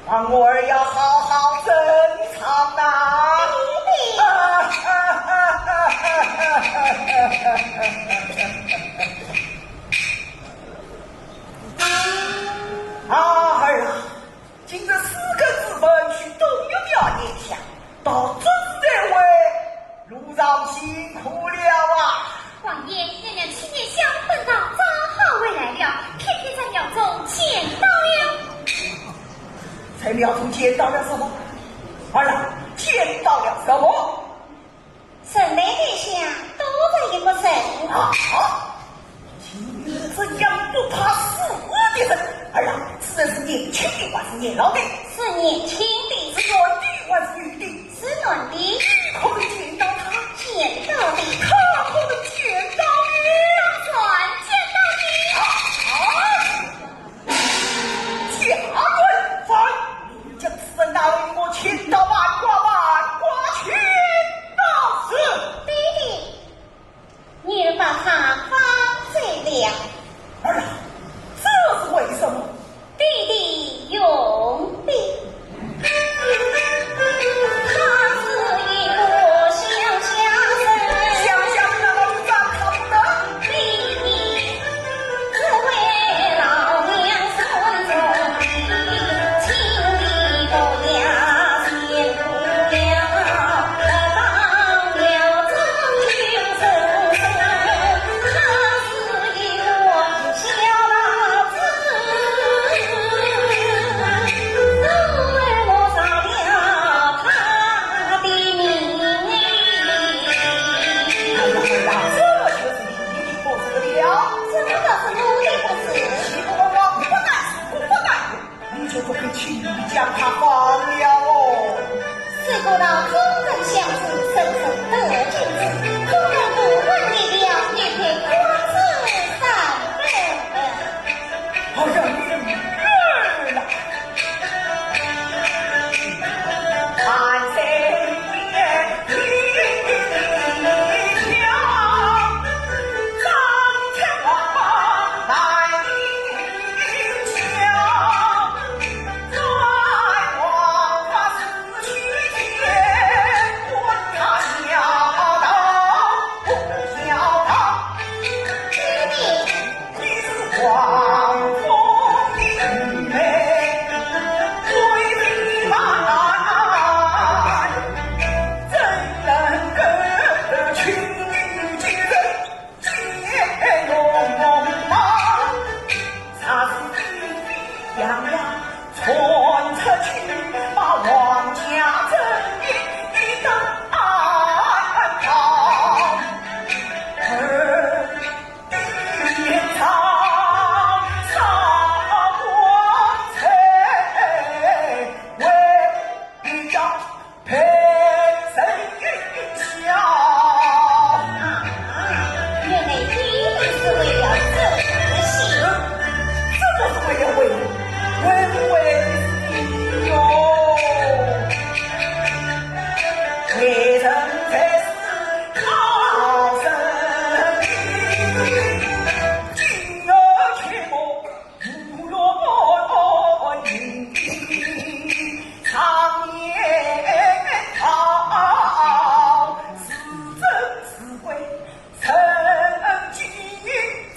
望我儿要好好珍藏呐！儿啊，今这4个之分去东岳庙念想，到尊这位路上辛苦了啊！王爷，娘娘7年相奔到，早好回来了，偏偏在庙中见到了。在庙中见到了什么？儿啊，见到了什么？神雷殿下都在一个神啊！今日这样不怕死的人，儿啊，此人是年轻的还是年老的？是年轻的，是男的还是女的？是男的，可能见到他，见到的，他可能见到你。算见到贾贵凡，你将此人拿为我千刀万剐千刀死。你。弟弟，你把他放罪了。儿啊，这是为什么？弟弟用兵，他是一个乡下人，想想难道就赞他不得？弟弟只为老娘孙中的情义不了，见不了，当了真情深深，他是一个小老子。将他放了哦！四个老中人相处，深深得君子。中人不问你了，也配光子三分。好让人儿了。看谁也一条，张天王八来一枪。在王法死去前，管他小道不小道。你是王府的妹妹，为你满，怎能跟群女几人结拥吗？他是一笔洋洋传出去，把王家正义一单跑。而天长草光彩，为要陪谁笑？原来弟弟是为了这些。这就是为了你哟！为人才是好生意，今儿且莫无论云地，常言道，是真是伪，曾经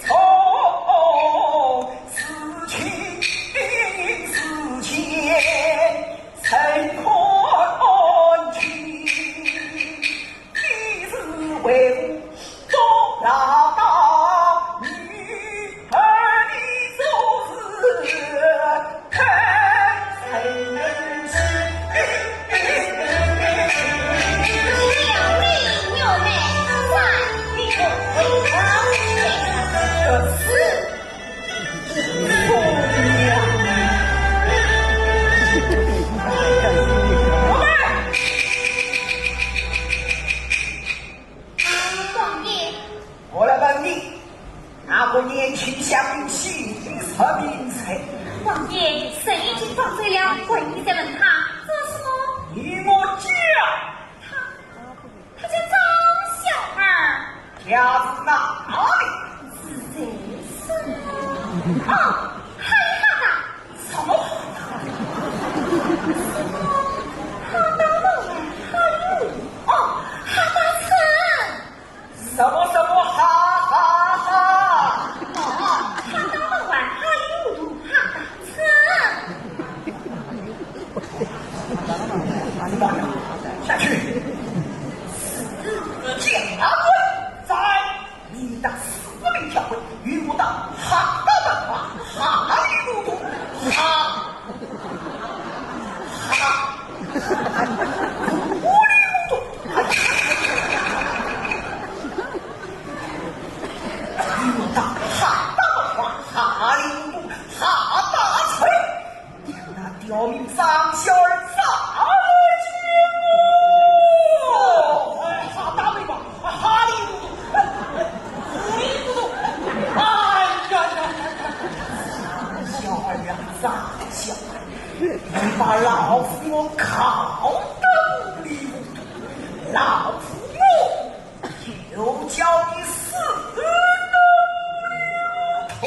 从事情事前曾看清，你是为我做老道，女儿的做事看谁两位牛妹在一个回头，这是姑娘。王爷，我来问你，那个年轻相有姓什名谁？王爷，神已经放醉了，为你在问他做什么？你我讲，他叫张小儿，家住哪里？是这是哦，还哈达，什么？哈达路还有哦，哈达城，什么哈哈哈？哦，哈达路还有哈达城。下去。贾贵在你的司命条规与我的哈达文化要命上小儿咋结果？哈大尾巴，哈里嘟嘟，糊里嘟嘟，哎呀呀呀！小儿啊，上小儿，你把老夫考得糊里糊涂，老夫就叫你死得不了头。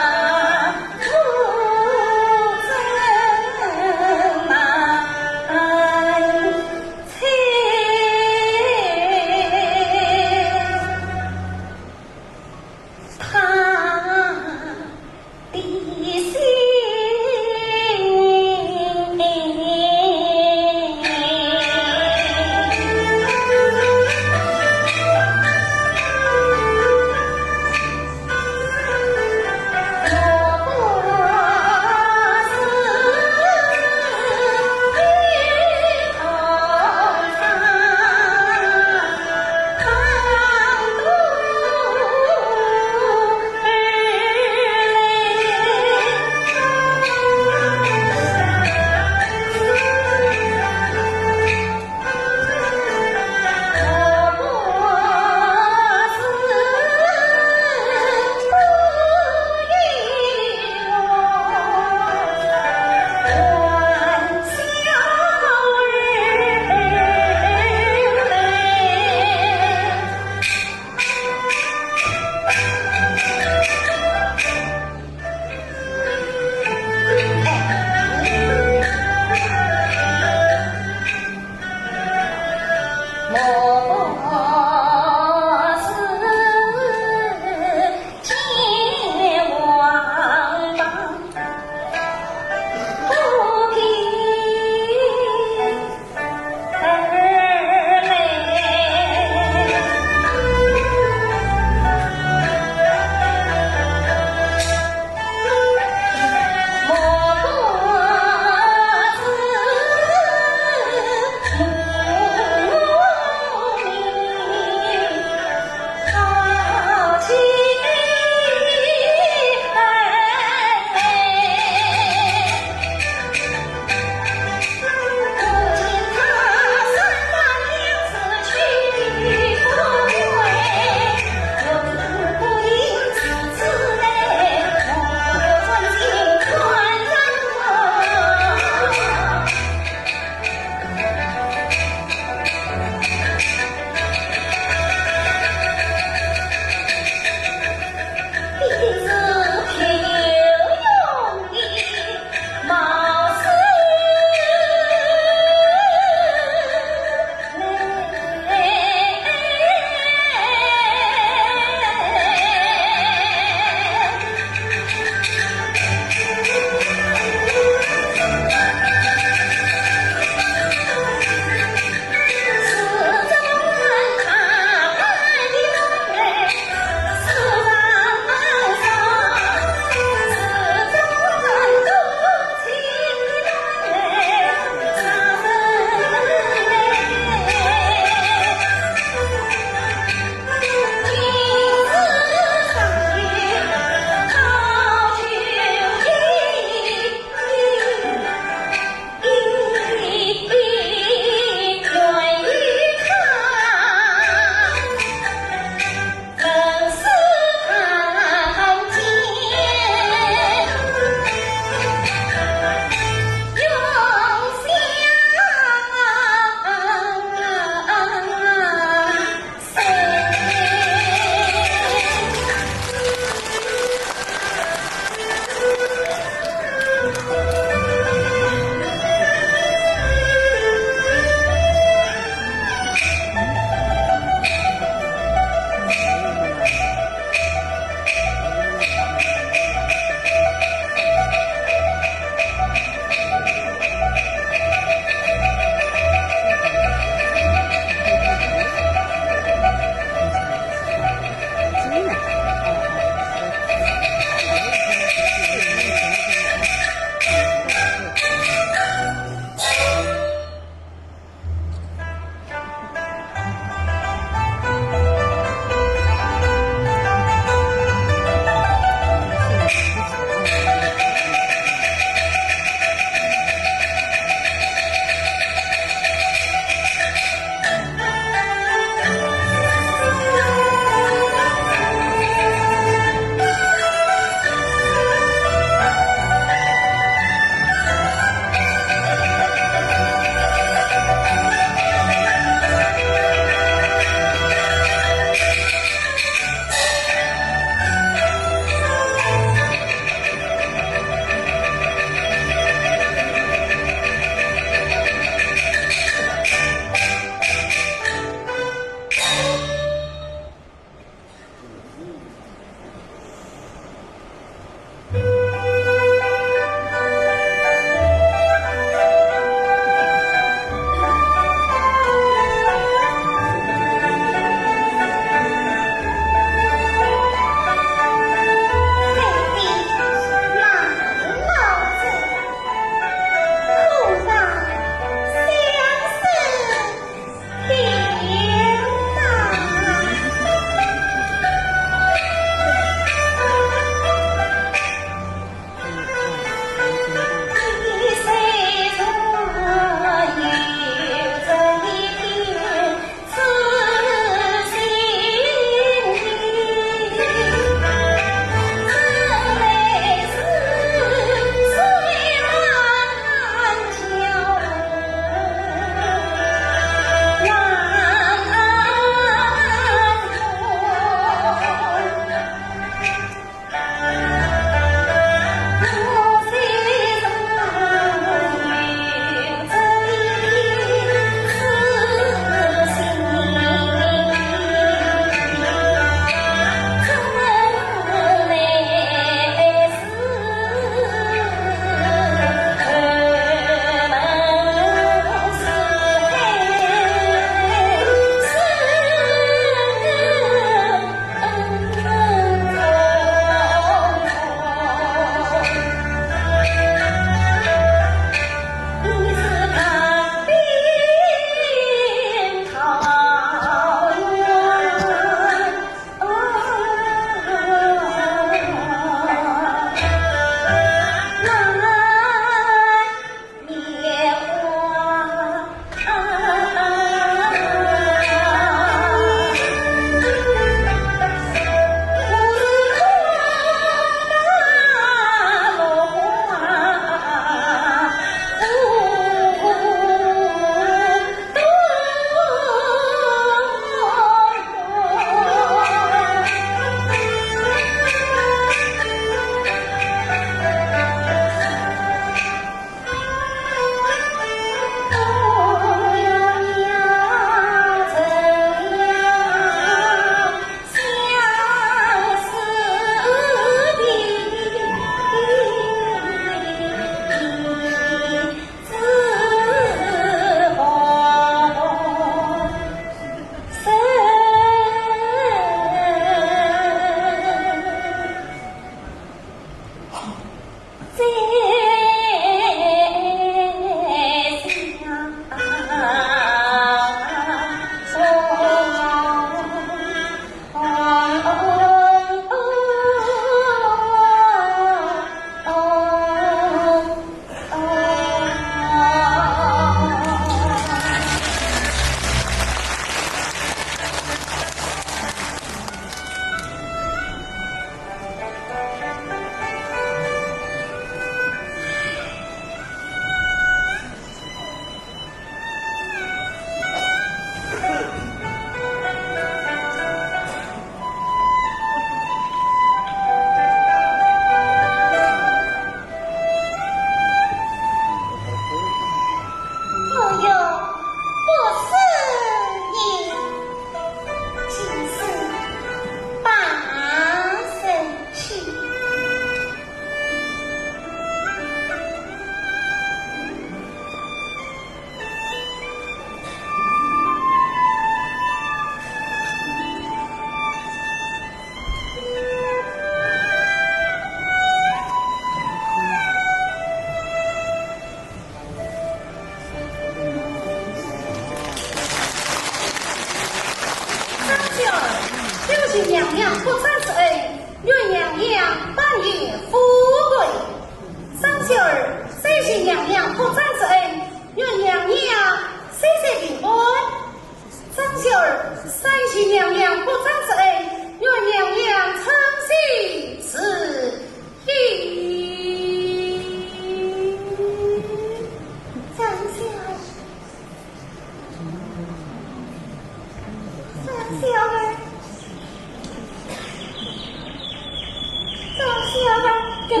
爷爷，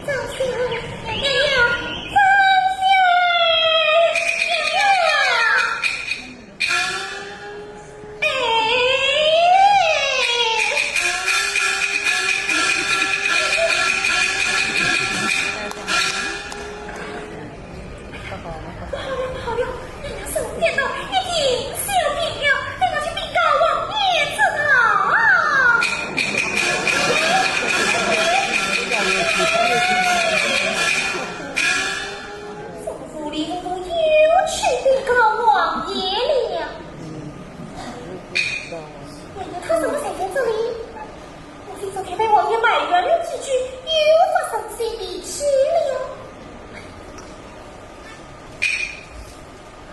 张先爷爷，张先爷爷，不好了，人家手电筒已经烧灭了，等我去禀告王爷知道。宋府里母又去禀告王爷了。爷爷他怎么才在这里？我非昨天被王爷埋怨了几句，又发生些脾气了。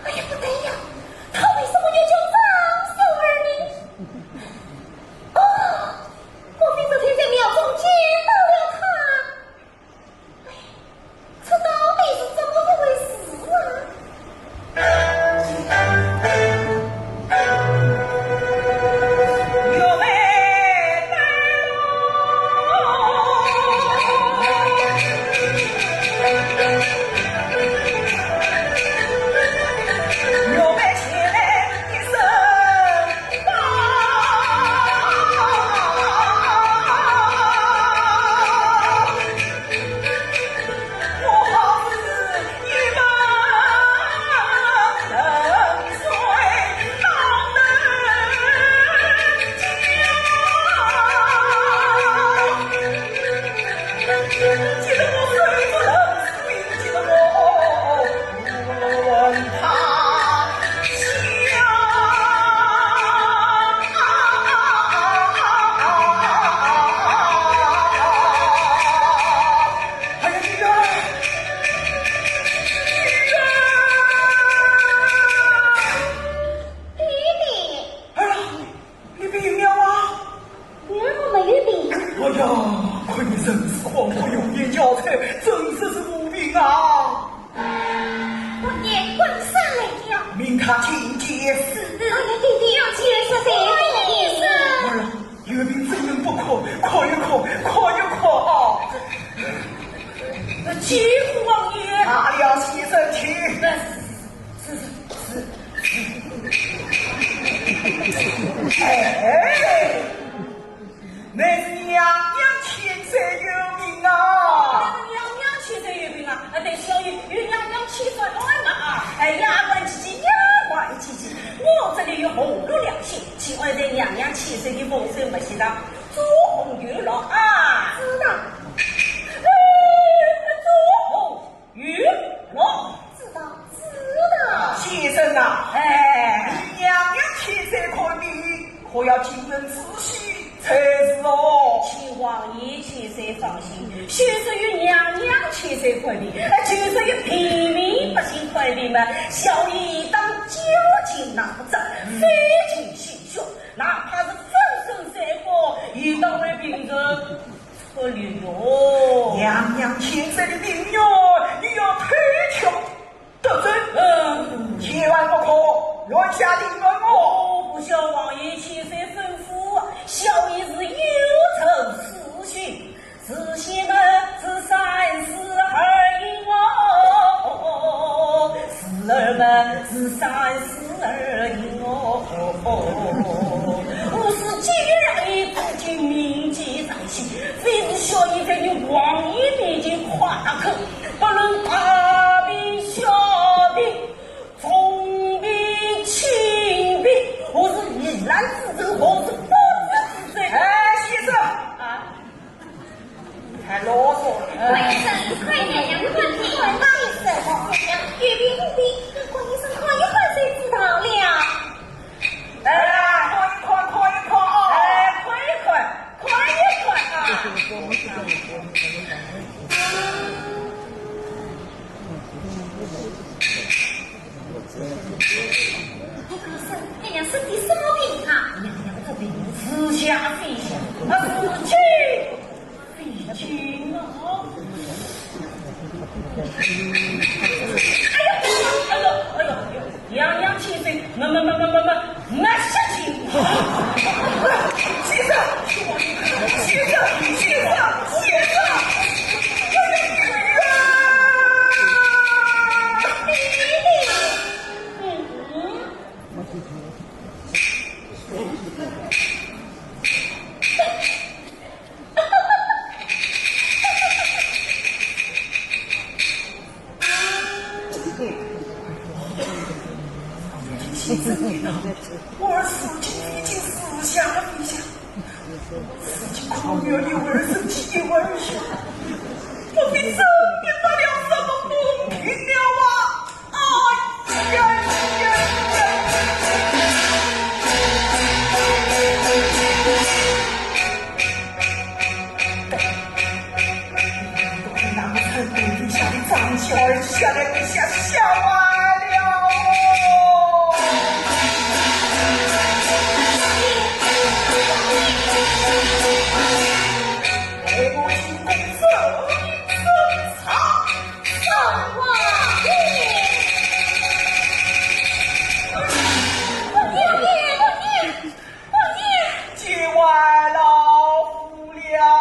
哎呀，不对呀，他为什么又叫张秀儿呢？哦，我非昨天在庙中见到了他。哎，这到底是怎么一回事有没有没前来一声报，我好似一把冷水当人浇，记得我水不冷水，记得我问他笑。哎呀，女儿，弟弟，哎呀，你病了吗？女儿我没有病。哎呀，亏你真是狂火有眼药材，真是无病啊！王爷官上来了。命他请节是的，哎呀，弟弟要接受这个医生。哎呀，月饼真人不可，可一可，可一可啊！吉福王爷，哪里要牺牲去？哎，那是娘娘千岁有名啊！娘娘千岁有病啊！对，小玉与娘娘千岁安嘛啊！牙关唧唧，牙关唧唧，我这里有红炉两性，请问在娘娘千岁的丰收不喜当做红玉了啊！知道，做红玉了，知道，知道。先生啊，哎，娘娘千岁可比，可要尽人仔细才是哦。请王爷千岁放心，先是与娘娘千岁快递，就是与平民百姓快递嘛。小爷当究竟拿不着，费尽心血，哪怕是粉身碎骨，也当为病人可怜哟。娘娘千岁的病哟，你要推求得真，千万不可乱下定论哦。不孝王爷千岁吩咐，小爷是有仇私讯，是些呢是3、4、2因哦，四儿们是3、4、2因哦，我是既然已自己铭记在心，非是小爷在你王爷面前夸口，不论大病小病，重病轻病，我是怡然自得，我是不知之罪。哎，先生，啊，太啰嗦了。关医生，快点呀！快点，关医生，月饼不病，关医生快一会儿谁知道了？哎，快啊！哎，快一快啊！哎，关医生，娘娘身体什么病啊？娘娘这病似下非下，死去非去啊！哎呦！娘娘千岁，没，杀气！先生，真的，我儿事情已经实下了陛下，事情跨越了我儿生气儿下，我非真免得了什么不平了啊！哎呀呀呀！那么才对陛下的长小儿下来陛下吓坏了哦！我母亲公正正常，上皇爷，王爷，节外老夫了哦！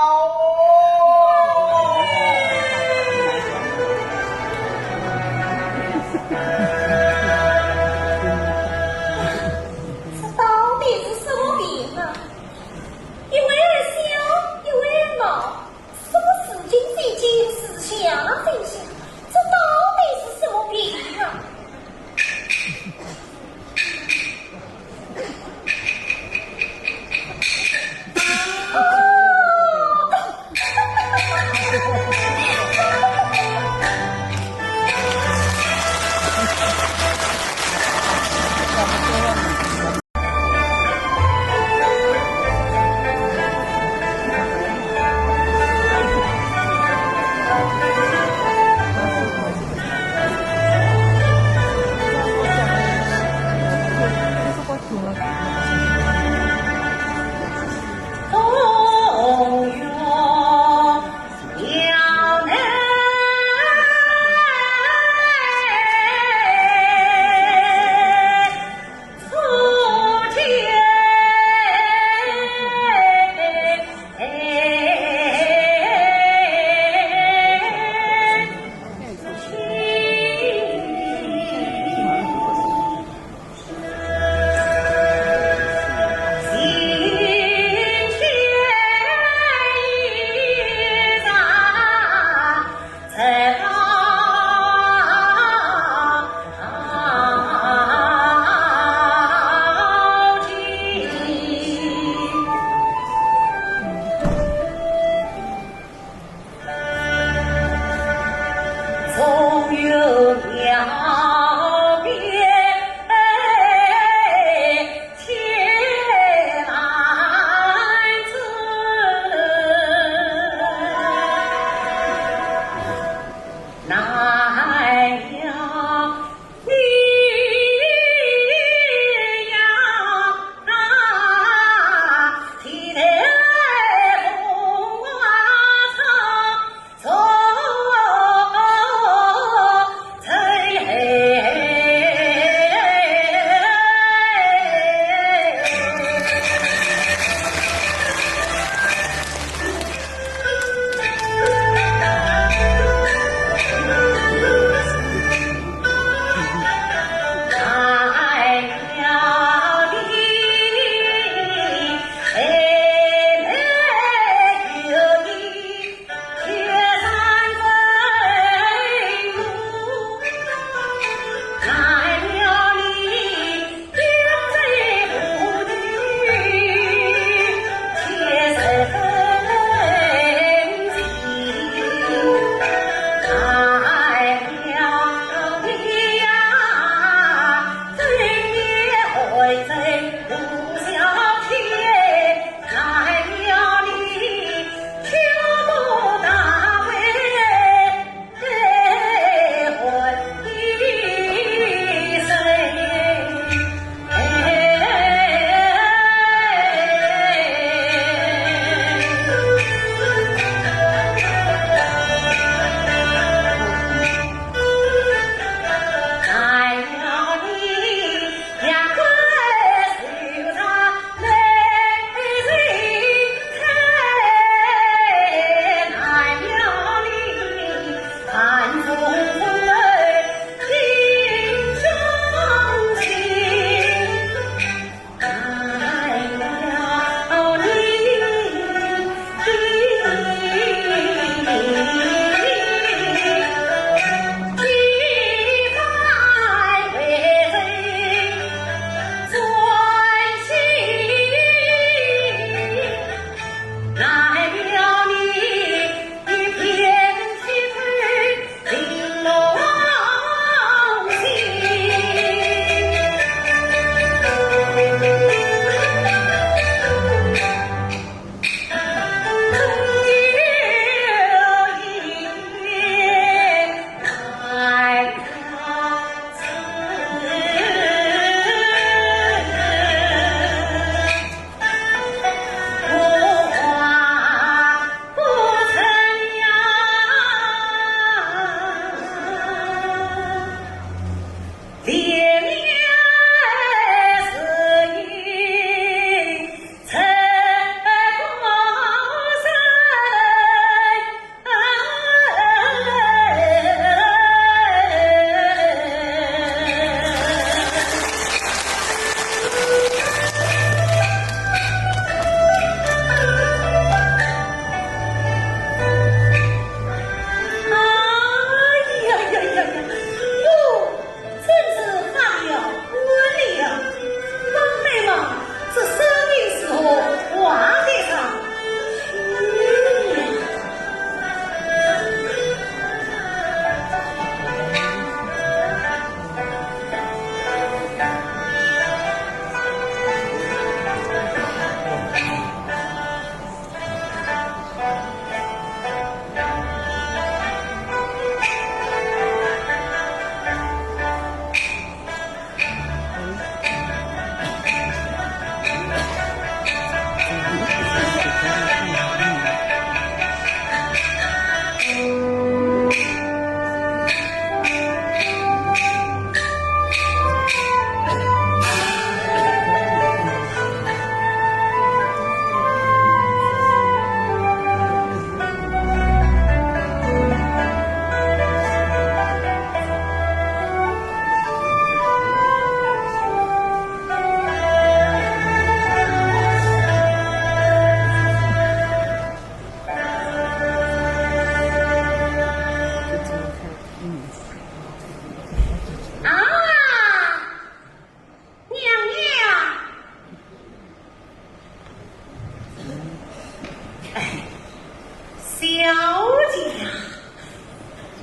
姐，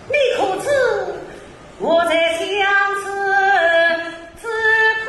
你可知我在相思之苦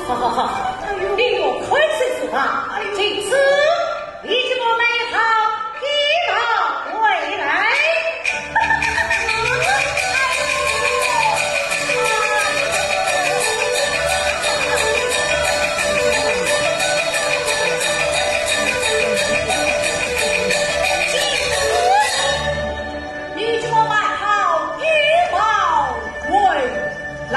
好好好，你莫亏是主啊！这次你就我买一套衣帽回来。你就我买套衣帽回来。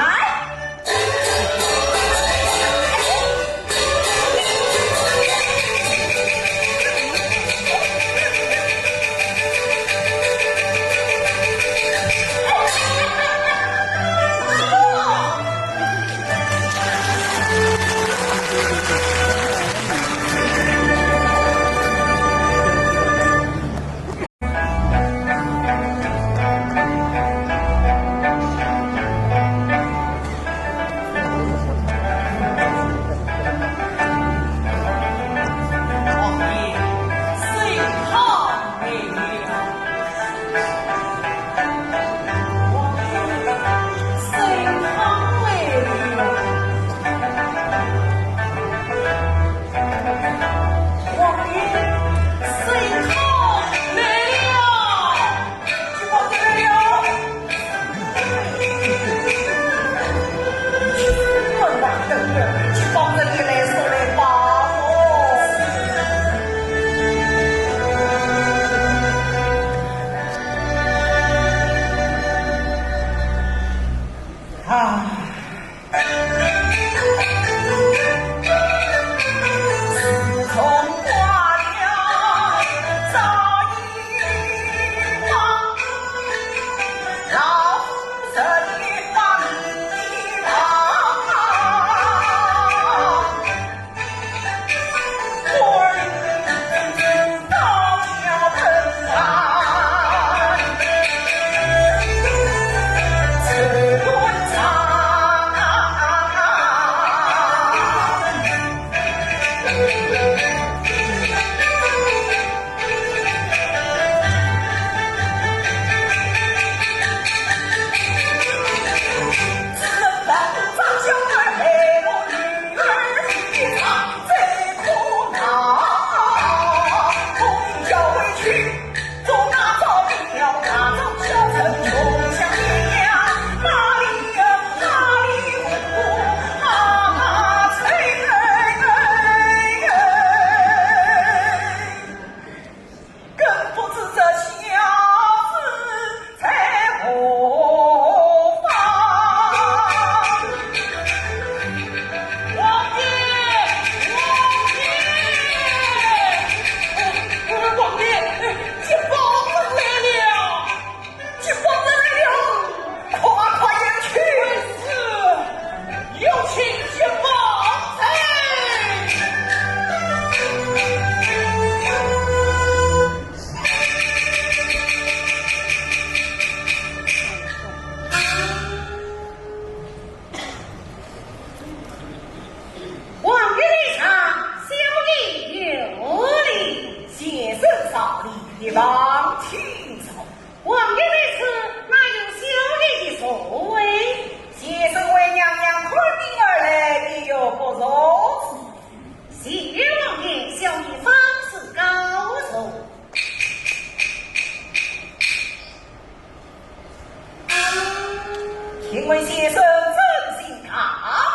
请问先生真心大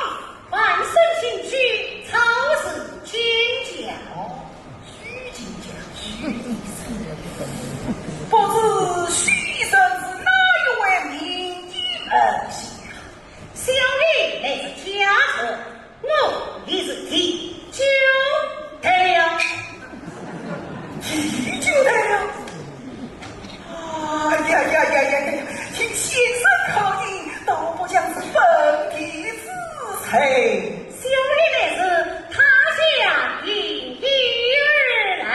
名，万生新区曹氏君教，许金家，不知许生是哪一位名医门下？小女乃是家臣，我亦是第九代了。第九代了！哎呀呀呀呀呀！请先生考验，倒不像是本地之才。小女乃是他乡隐居而来。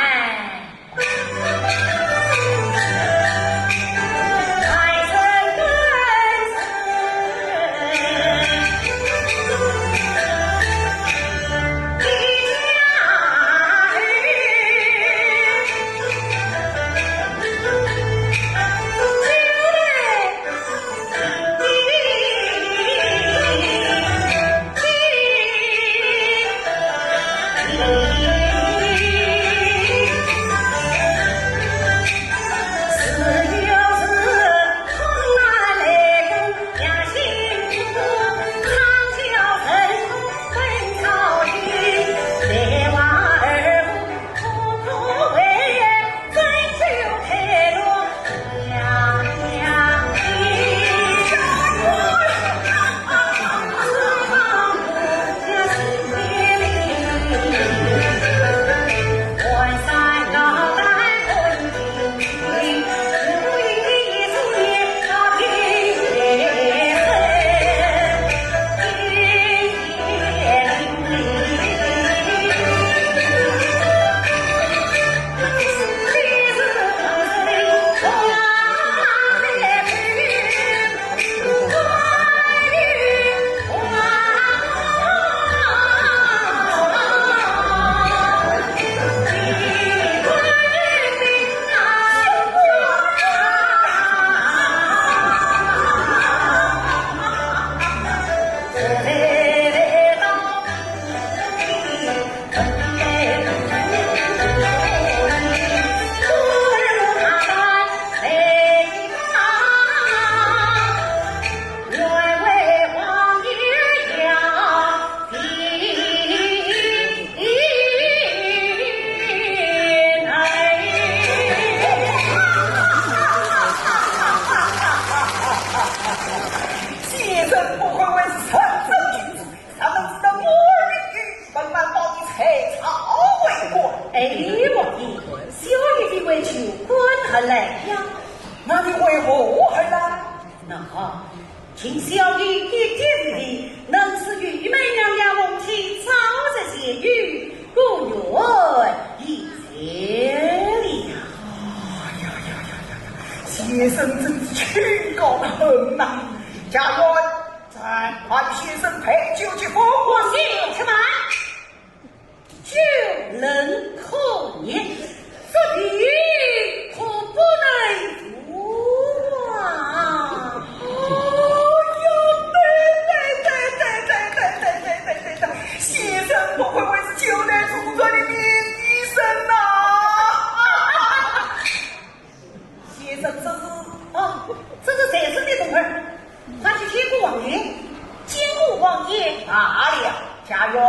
讲得很呐。家园暂缓先生陪酒去服我先吃饭，酒能可言，这地可不能服啊！对，先生不愧为是九代祖传的名医生呐！先生，这是谁生的动儿？还是天国王爷？监护王爷大了，家园，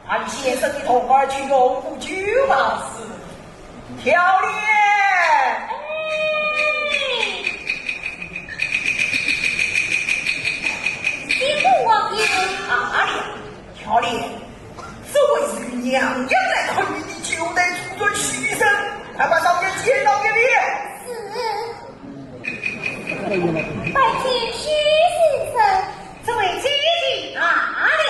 按先生的童儿去永福酒吧时，漂亮。监护王爷大了，漂亮，这位是娘娘来看你的九代祖宗许生，快把少爷见到给你。拜见徐先生。这位姐姐哪里？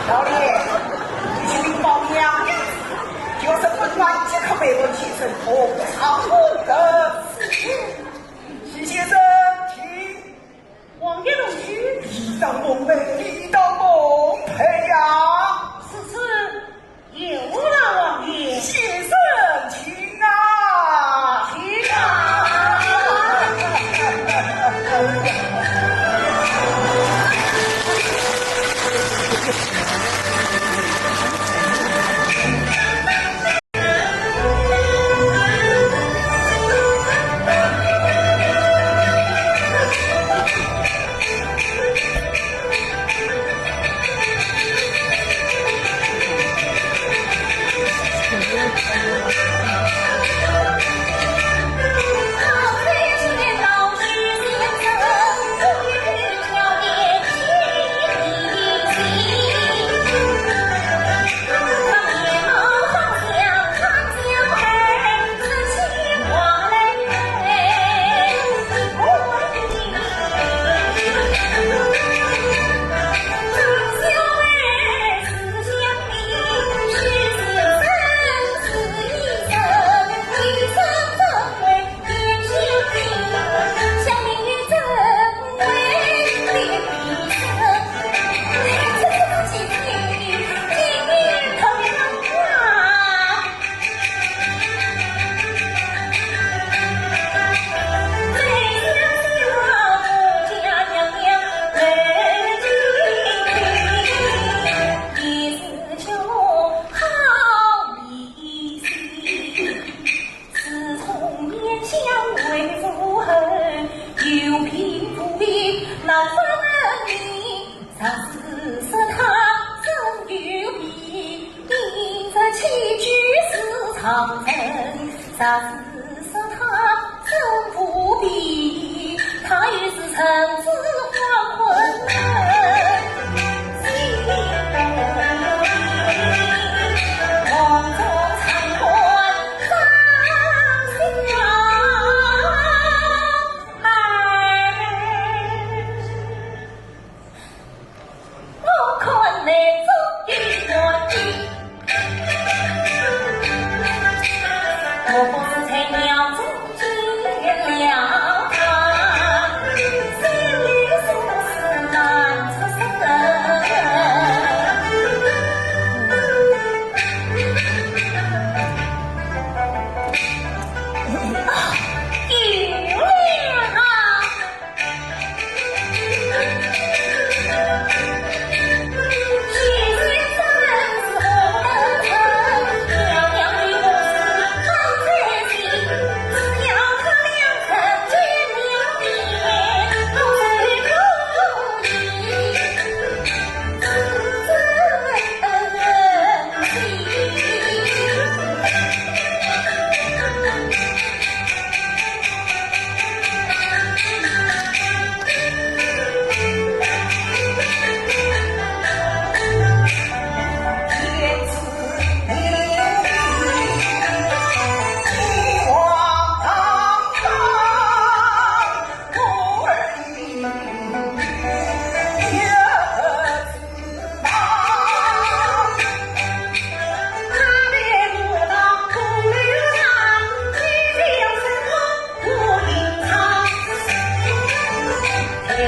小李，你去禀报娘娘，就是温暖即刻被我起身红长红的。徐先生，请王爷龙驹，礼到梦寐，礼到梦配呀！此次有了王爷，先生，请啊，请啊！长城，啥子说他真不必，他也是臣子黄昏梦中长关上香我看你终于我的我不是才秒钟见了他，心里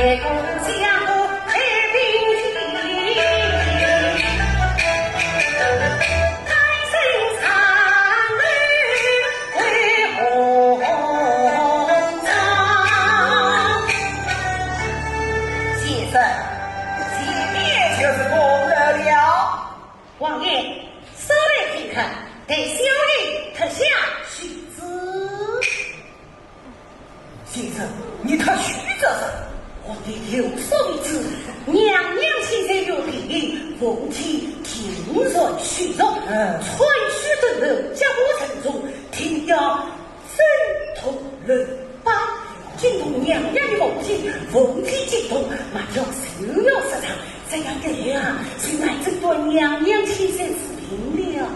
结果相和太平齐，太生长女为红妆。先生，前面就是功劳了。王爷，稍来听看，给小人特下须知。先生，你特许这是？皇帝有所未知，娘娘现在有病，凤体听说虚弱，传须等人加我城中，听要真痛人巴。惊动娘娘的凤体惊动，马上手要失常，这样的人啊，谁来争夺娘娘亲身之病了？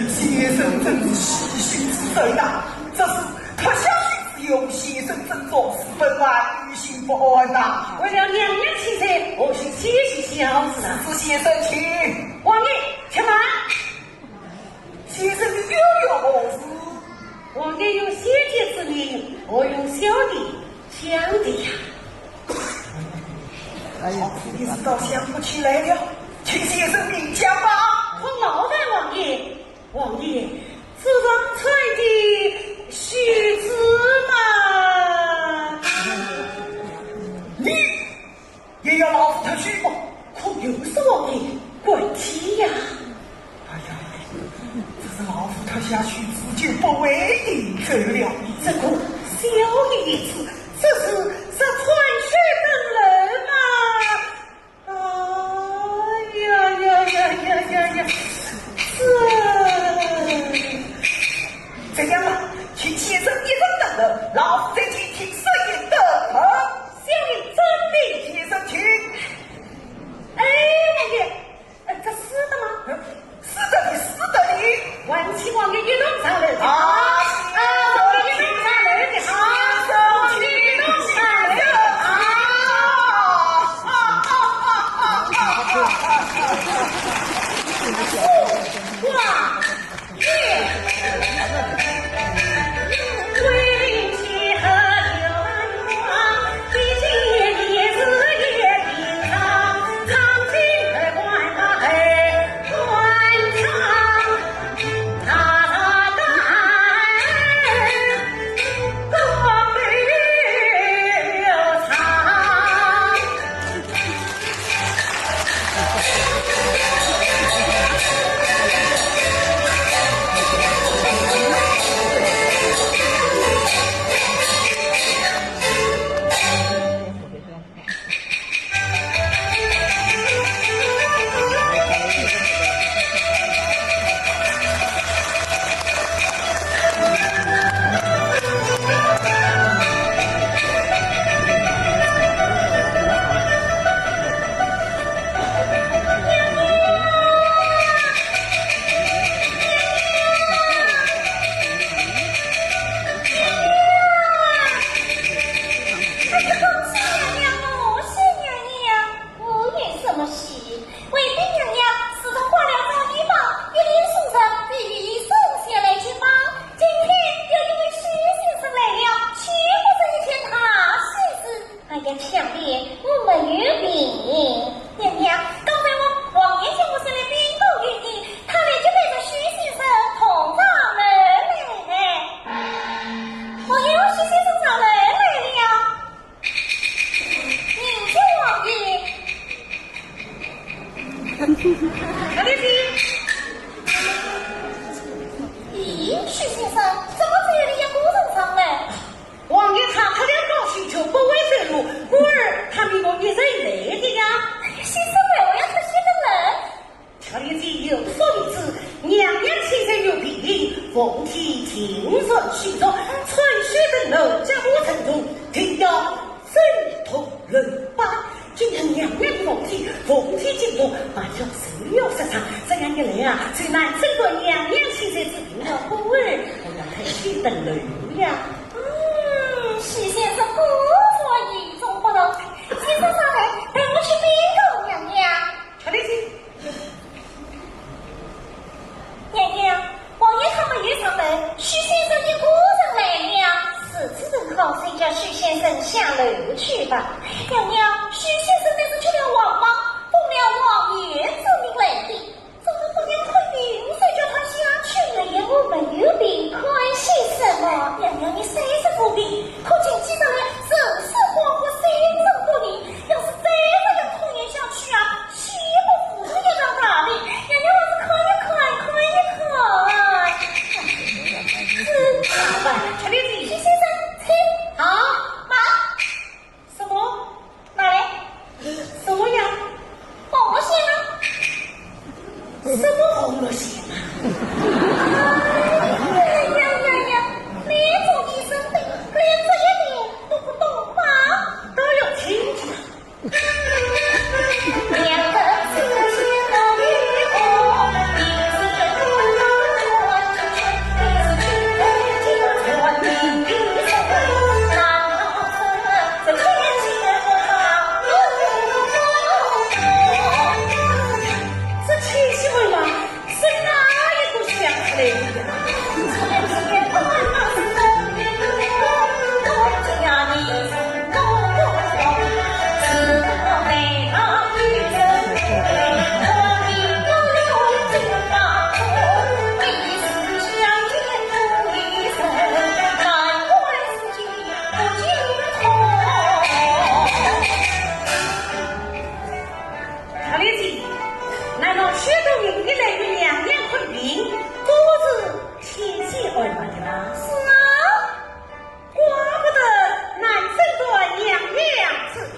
先生真是细心之人呐，这是他相信只有先生真做事本来于心不安呐。为了娘娘亲身，我去谢谢小子啊！是先生请，王爷，且慢。先生你又有何事？王爷有先见之明，我用小弟讲的呀。你知道想不起来了，请先生明讲吧。可劳烦王爷，王爷，自让传的须知嘛。你也要老夫特许吗？可又是王爷怪题呀！哎呀，这是老夫特下须知就不为你这了。这个小爷子，这是传学的人嘛？这样吧，请先生一人等着，老夫再听听声音的。小爷真先生请。哎，王爷，这是的吗？是的，你是的你。万请王爷一同上来。王爷一同上来的。王爷一同上来的。哇！凤体听说许多传学的楼家我城中，听要真头人巴。今天娘娘的凤体惊动，马上谁要杀场？这样一来啊，最难争夺娘娘亲在之平了。故儿，我要开许等楼呀。许先生故作与众不同，先生上来陪我去禀告娘娘。快点去。娘娘，王爷他们一上门，许先生一个人来了。此次正好谁叫许先生下下楼去吧。娘娘，徐先生那是去了王莽，奉了王爷之命来的。怎么不娘会明谁叫他下去了呀？我没有病，关系什么？娘娘，你谁是不病？可见记上来正是皇后心中不宁。要是再这样拖延下去啊，岂不负了一张大病？娘娘，我是看一看，看一看。好吧，陈丽丽，徐先生，请好马。什么？哪来？什么呀？红罗线啊？什么红罗线啊？呀！那种医生病，连这一点都不懂吗？都有亲戚。两个刺血的女红，一是东方传出去，一是去北京传名于世。难道这天仙和这七夕文嘛，是哪一个想出来的呀？难道许多人一来与娘娘昆明，都是七夕而来的啦？是啊，怪不得男生对娘娘是平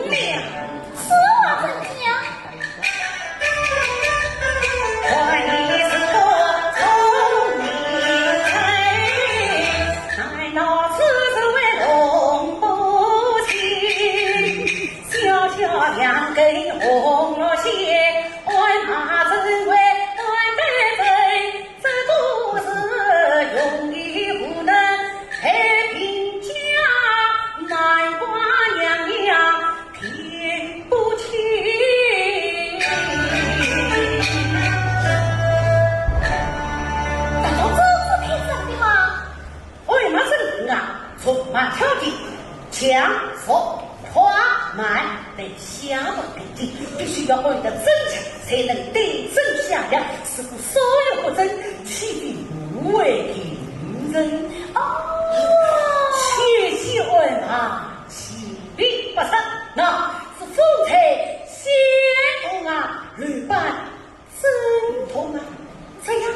了。此话怎讲？怀你是个聪明才，奈那此子为龙不亲，小小两根红罗线，万马真为断得罪，这都是用意不能配平家，难怪娘娘听不清。难道这是天生的吗？为嘛是人啊？充满条件，强说花满得下不给力，必须要混得真诚，才能对症下药，似乎所有不真，岂必无为平人？切记问啊，岂必不成？那是风采先同啊，旅伴真同啊，这样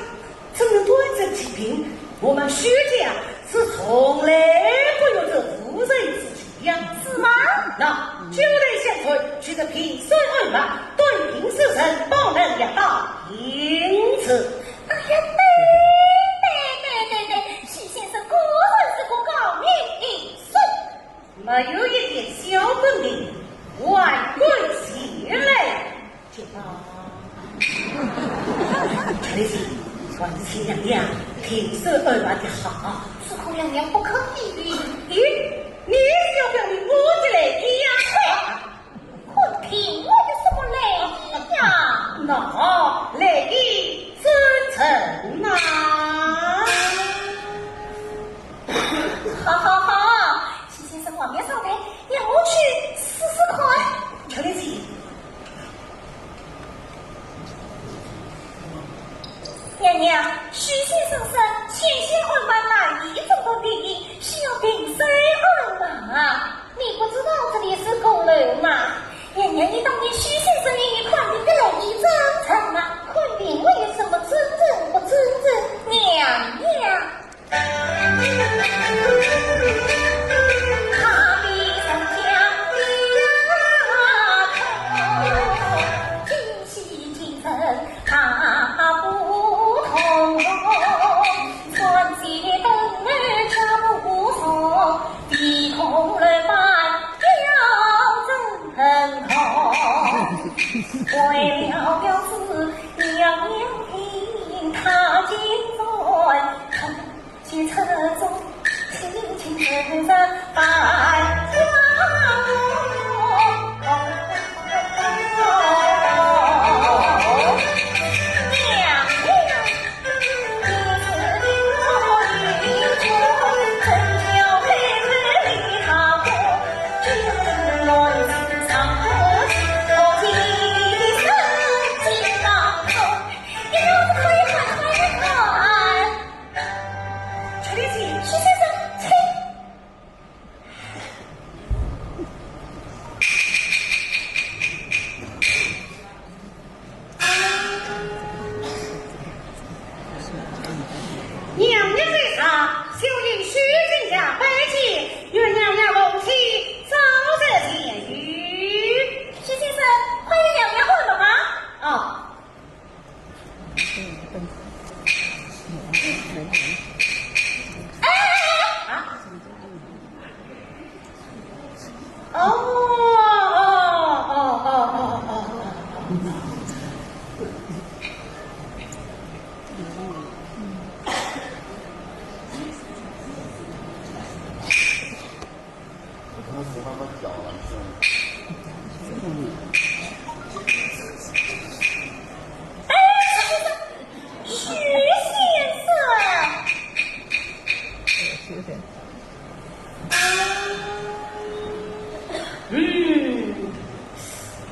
怎能端正其平？我们徐家是从来不有这妇人之举呀，是吗？那就得相存，取得平顺二马，对平世人，报能养道，因此。哎呀，对，徐先生果然是个高明医术。没有一点小本领，万贵血泪，就罢。陈丽姐，万千娘娘，平顺二马的好。此后娘娘不可理喻。咦，你是要表明我的来意呀？昆平，我有什么来意呀？那来意真诚啊！好，徐先生往面上台，让我去试试看。陈丽姐，娘娘，徐先生说前线二马难以中到第一，需要平身二马。你不知道这里是宫楼吗？娘娘，你当年徐先生与你宽平的来意真诚啊，宽平为什么真正不真正？娘娘。他比上将丫头，今夕今晨他不同，传奇灯儿家不错，鼻孔儿般要真痛。为了表示娘娘听他今在去车中轻轻地摆花。娘娘，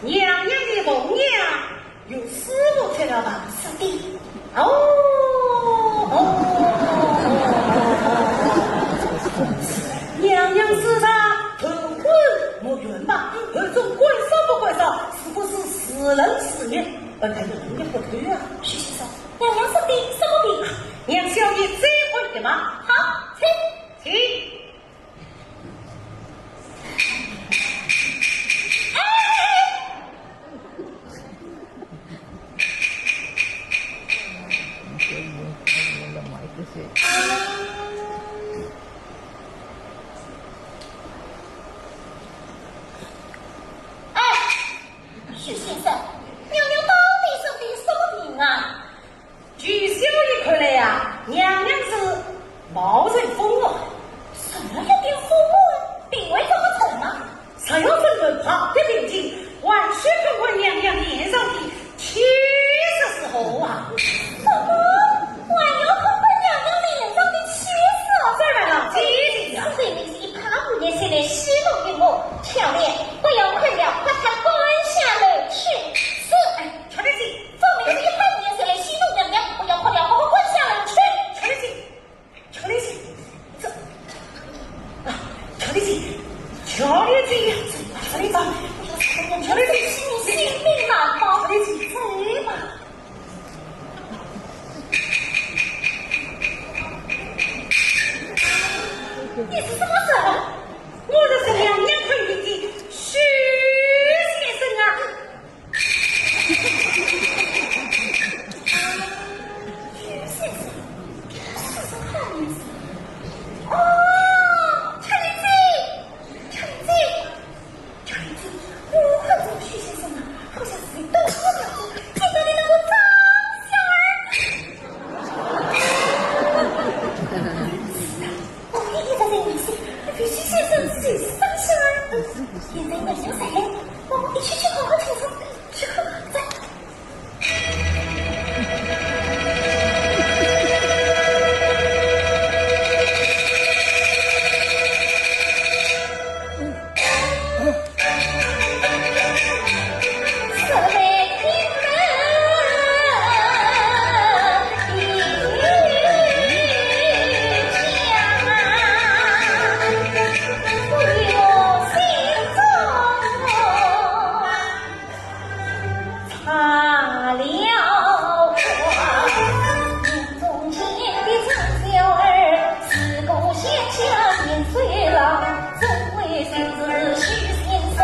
娘娘的梦娘有思路去了吧？是的。娘娘是他头昏目眩吧？而中怪少不怪少？是不是死人死言？本来人也不对啊。徐先生，娘娘是的，什么的？娘小姐这回的吗？好，请。徐先生，娘娘到底生的什么病啊？据小爷看来呀，娘娘是冒人疯了。什么有点疯魔？病危这么重吗？才要分论好的病情，完全看过娘娘脸上的气色时候啊。什么？还要看过娘娘脸上的气色？当然了，姐姐呀，此人是一趴5年前的西龙云母，巧莲，不要困了，把他关下楼去。是，瞧得起，分明是一趴5年前的西龙娘娘，不要困了，把我关下楼去。瞧得起，瞧得起，这啊，瞧得起，瞧得起呀，瞧得起，瞧得起，性命难保，瞧得起，谁吧？你是什么人？我就是娘娘看病的徐先生啊。徐先生，是什么意思？哦，陈丽子，我很懂徐先生啊，好像是你懂我了，见到你能够长相我一直在这里想，徐先生是长相现在我就在嘞，我们一起去好好庆祝，去喝在。岁了，总为孙子徐先生。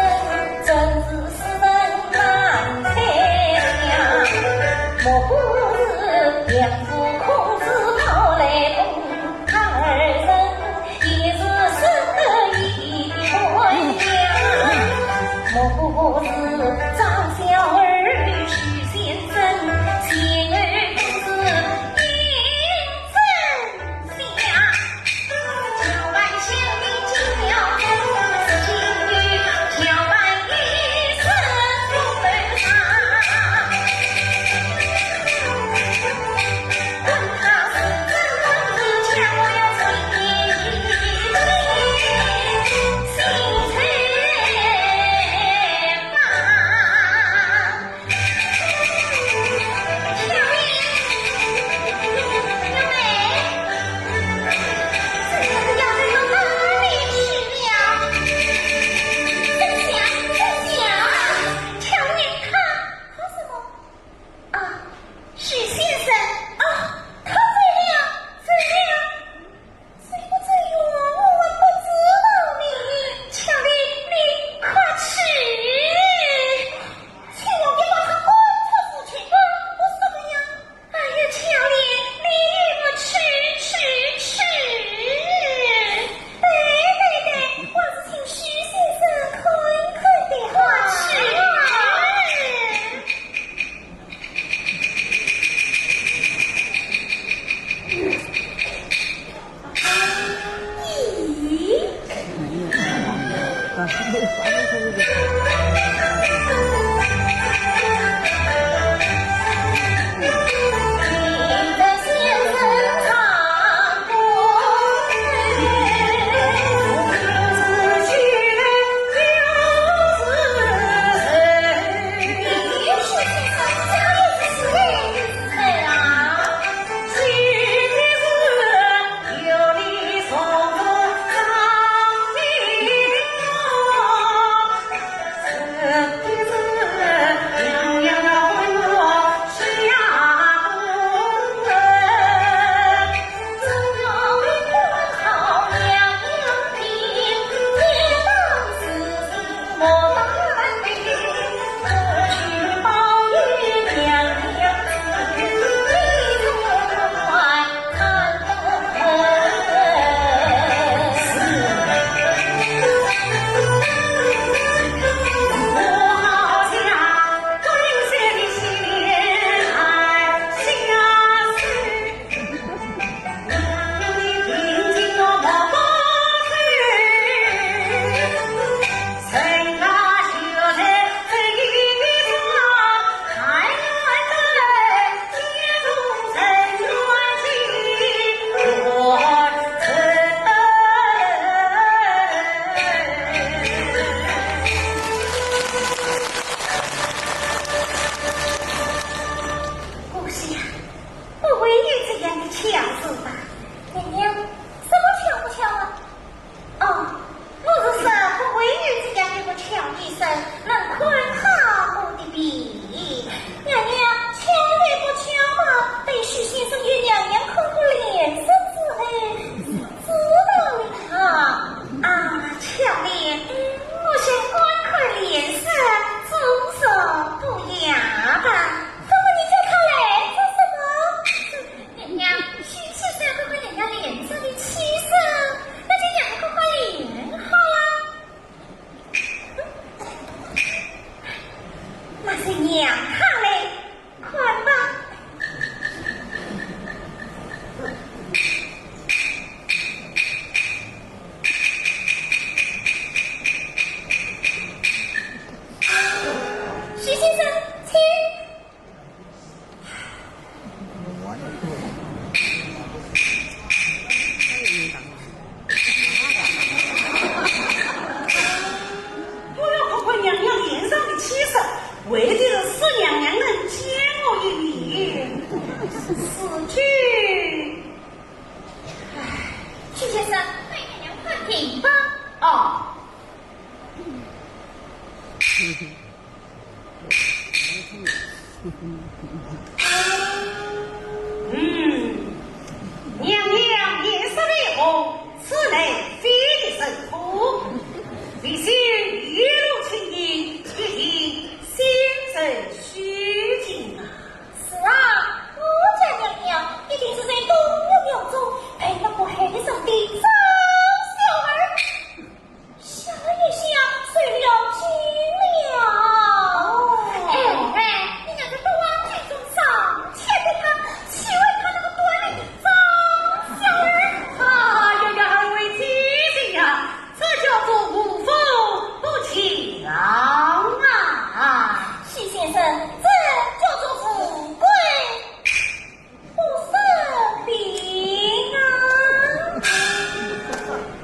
娘娘夜色烈红，此乃非的神父，必须一路青衣，切记先生虚敬啊！是啊，我家娘娘一定是在东岳庙中陪了不黑上的张小儿，下一下碎了心了。你那个多王军中上前的他，岂为他那个短的张小儿？这个安慰姐姐呀，这叫做无风不起浪啊！徐先生，这叫做富贵不生病啊！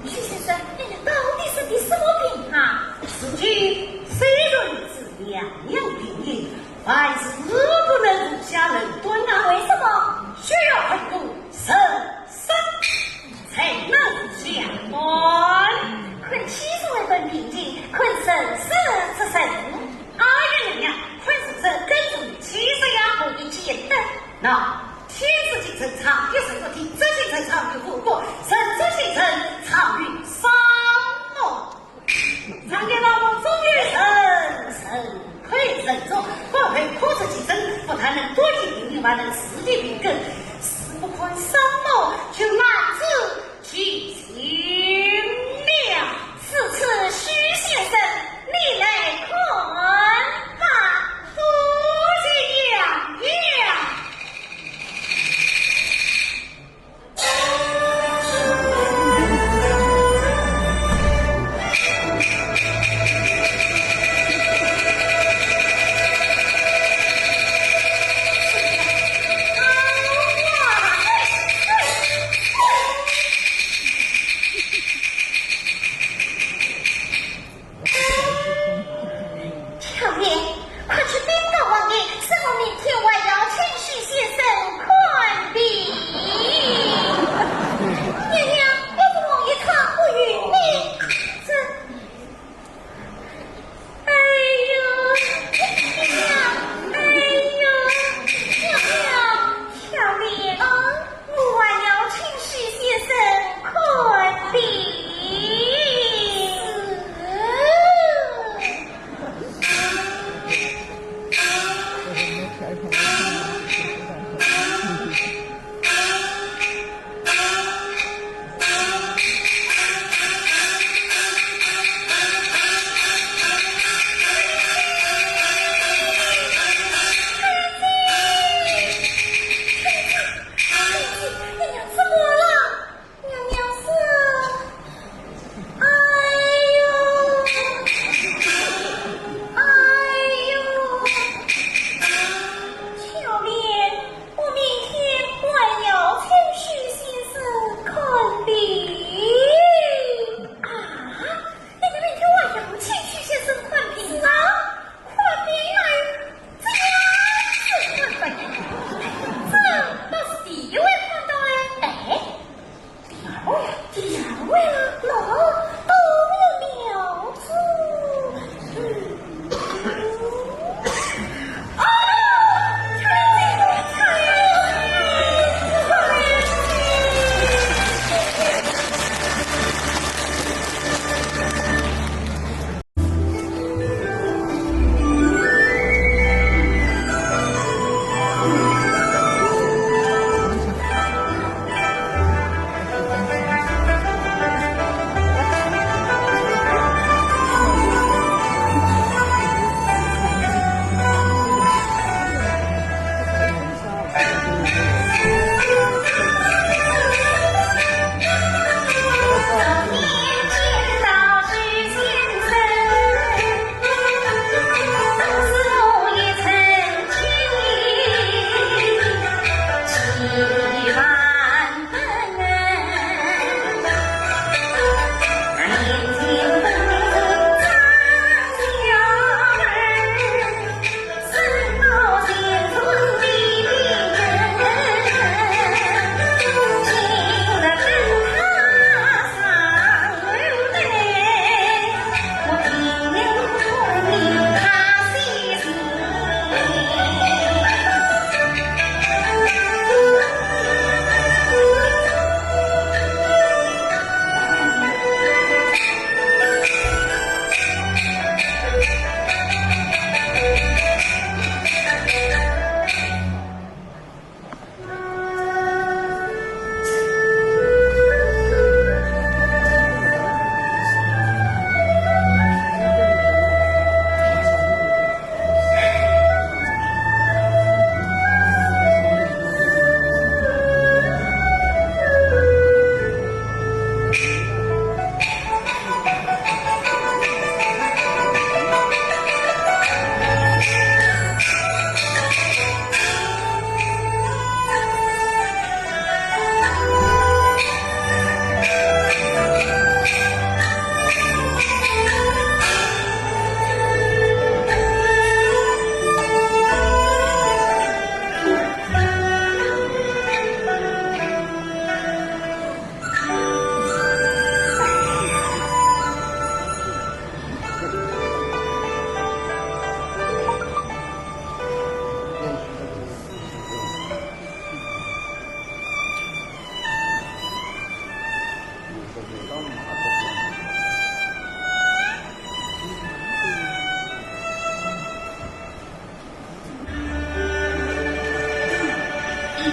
徐先生，你到底是的什么病啊？如今虽然是两样病因，还是不能入下人端啊！为什么？需要很多神僧才能下端。困七十为本平静，困神圣之神。哎呀娘娘，困神僧跟住七十呀，我一起等。那天子进城长于神国体，真行城长于复国，神之行城长于三梦。常见老母终于神愧神中，不配苦自己身，不但能多体病命，还能刺激病根，事不宽三梦，就难自其心了。此次徐先生，你来看吧。多谢娘娘。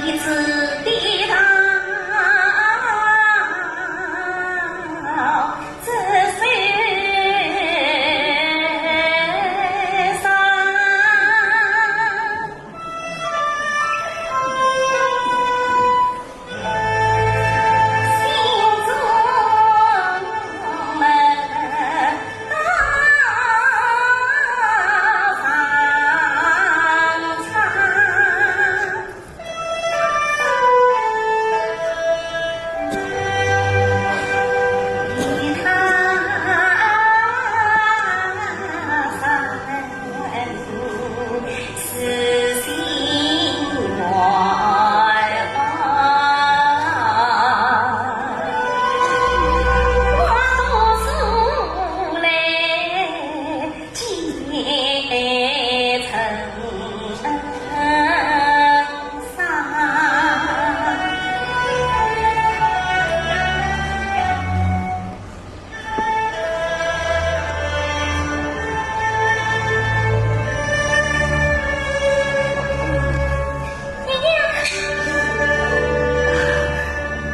弟子的道，这世上心中门大方长。一踏三途是心外我读书来结成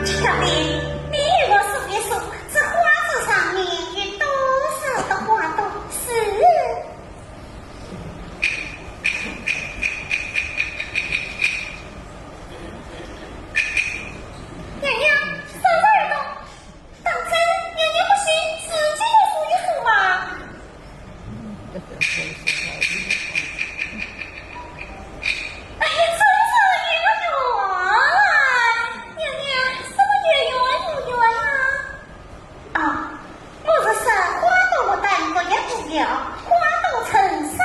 小丽，你给我数一数，这花字上面有多少的花朵？是。娘娘，少这儿动，当真娘娘不信，自己来数一数嘛。哎呀，真是越圆了，娘娘，什么越圆啊？我是说花朵不但不也不要，花朵成啥？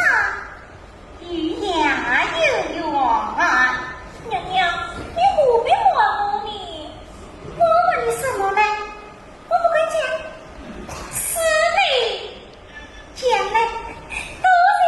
玉牙有缘。娘娘，你何必问我呢？我问你什么呢？我不会讲，是你讲呢，都是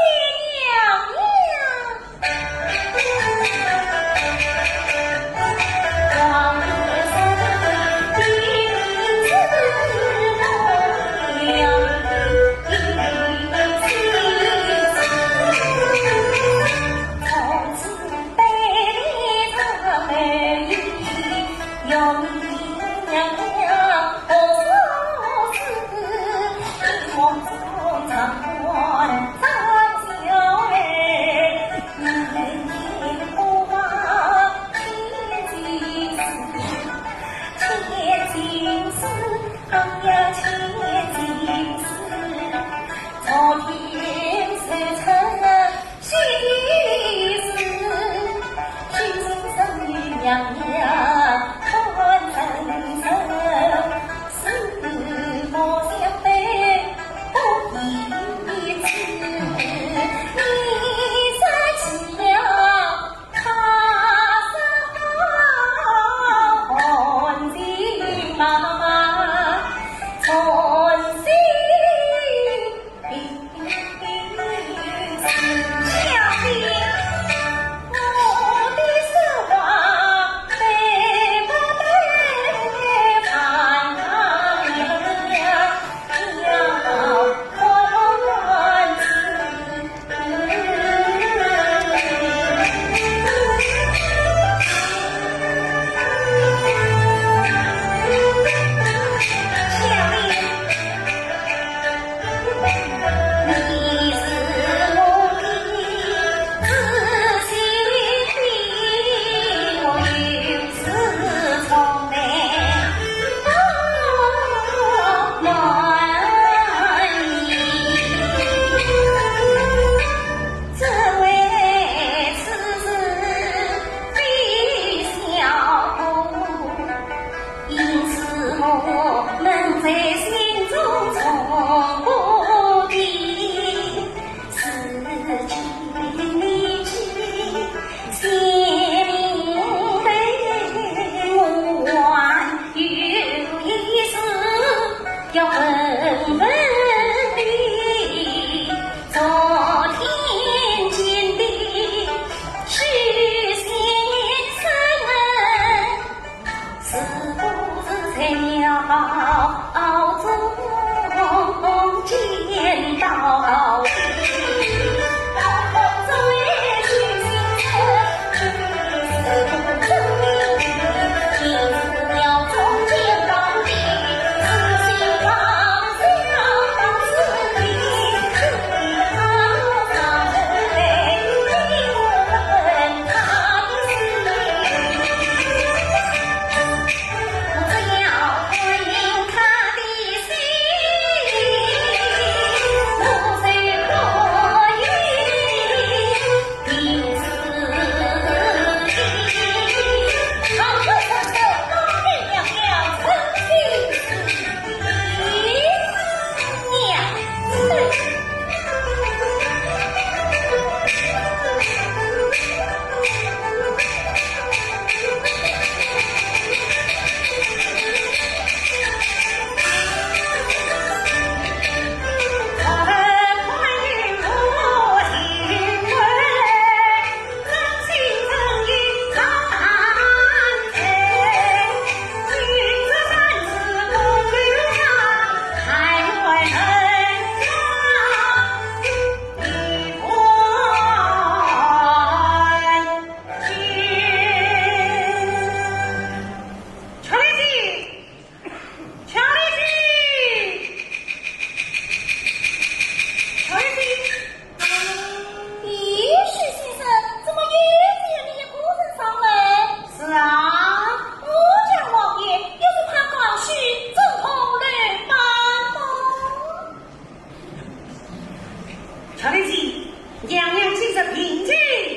瞧得起，娘娘其实平静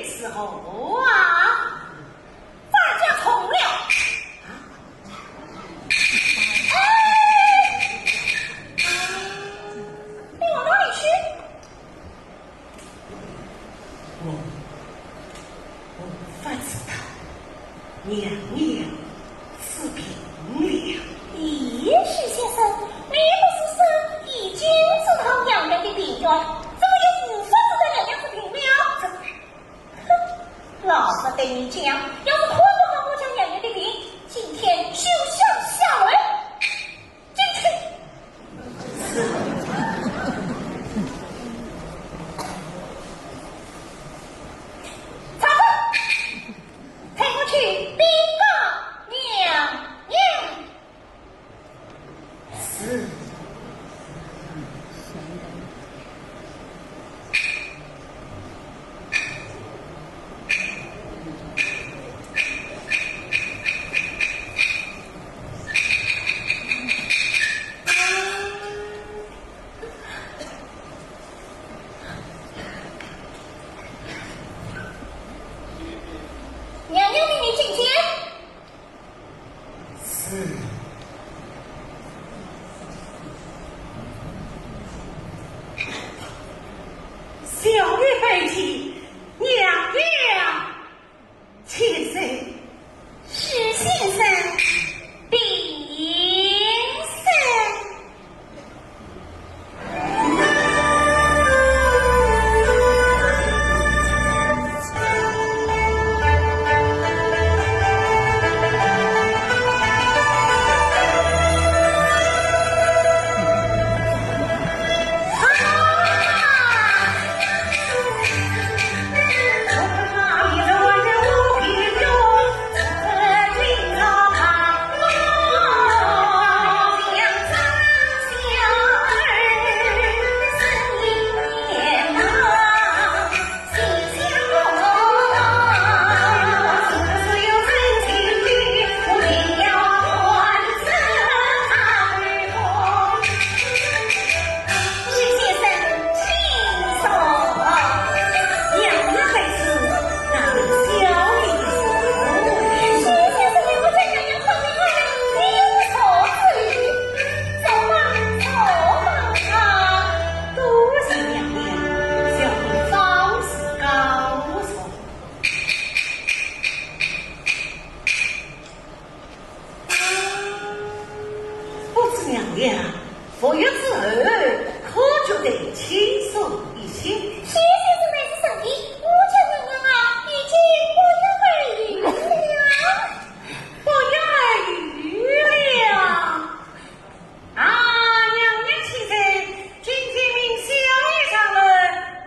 时候啊，咱家从了。你往哪里去？我不知道，娘娘是平了。咦，许先生，你不是说已经知道娘娘的病状，怎么又无法知道娘娘是病了？哼，老子跟你讲，要是看不好我家娘娘的病，今天就想下来。进去。曹操，陪我去禀告娘娘。是。娘娘命你进前。是。小女背起娘娘，妾身史先生，禀身。服药之后，可觉得轻松一些。薛先生乃是圣医，我家娘娘啊，已经不药而愈了，不药而愈了。啊，娘娘其实今天命小爷上门，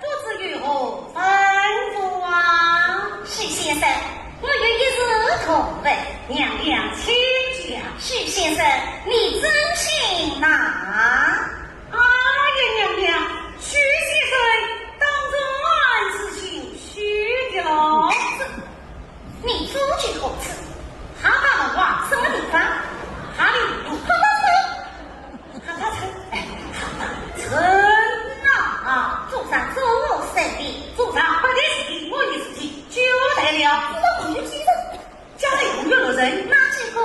不知如何吩咐啊？史先生，我有一事同问。娘娘请讲。史先生，你真信哪？哎呀，娘娘，徐先生当着俺是姓徐的喽。你出去后次，哈达的话什么地方？哈里路，哈达村，哎，哈达村啊，祖上周我生病，祖上不得事，我的事情就得了。我不记得，家里共有6人，哪几个？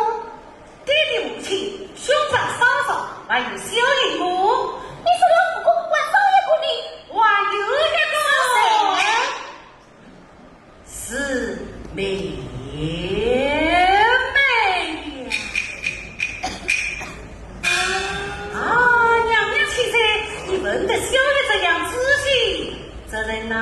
爹的母亲、兄长、嫂嫂，还有小姨母。你说了5个，晚上1个你，还有一个是妹妹啊！娘娘其实你问得小爷这样仔细，这人呐。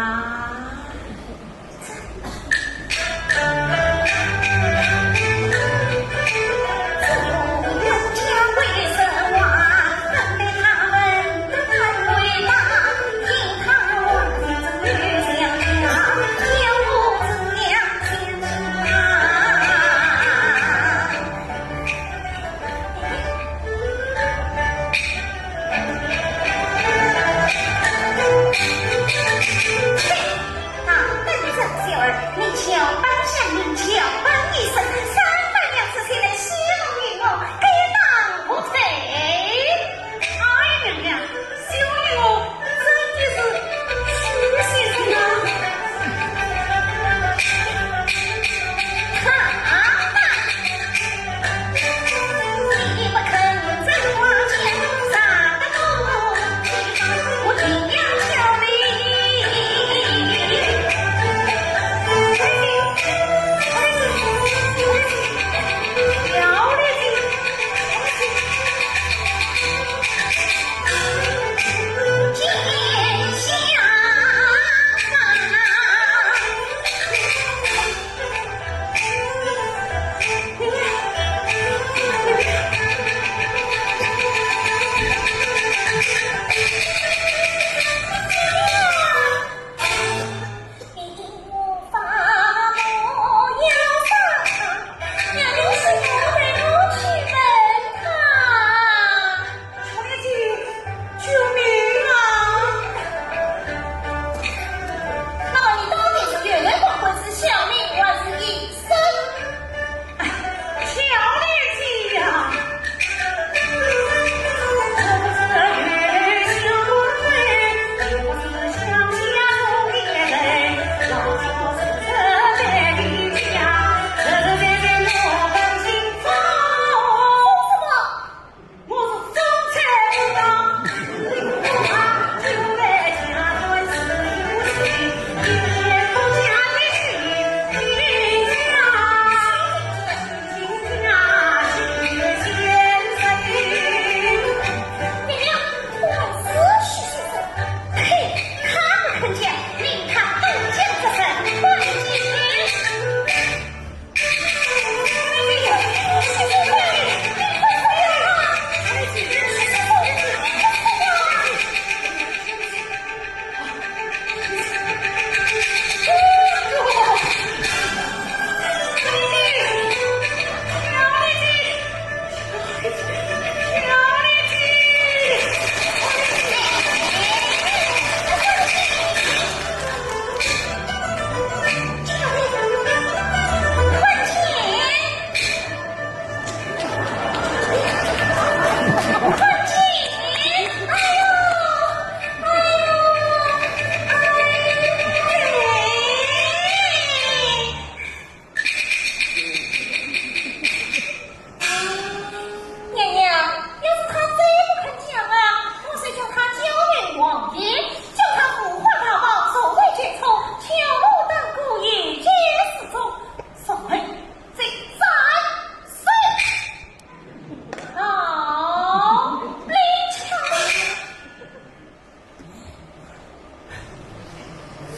对。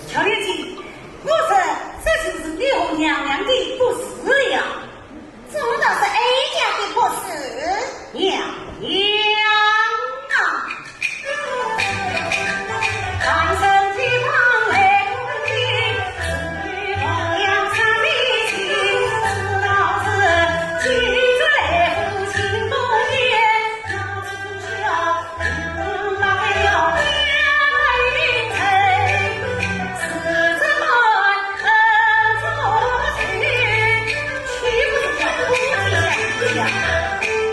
乔月姐，我说这就是你和娘娘的不是呀？怎么倒是 A 家的不是？娘娘啊！看身体胖来不平，子女同样伤的心，知道是君子来父亲不言，那从小来要娘来名称，是这么做去，岂不是叫夫妻相依呀？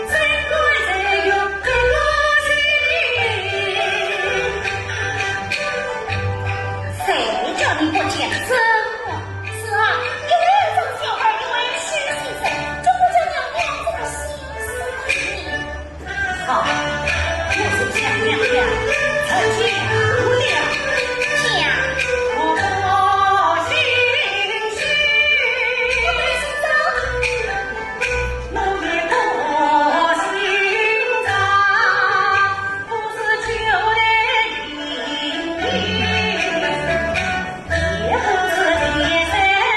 真怪谁有个多心？谁叫你不讲真话？是啊，有2种小孩，因为虚心生，就不叫娘娘这么心思好，我是强娘娘，曾经无量，讲，我不心虚，我没心脏。我也不心脏，不是旧的阴影，也不是铁山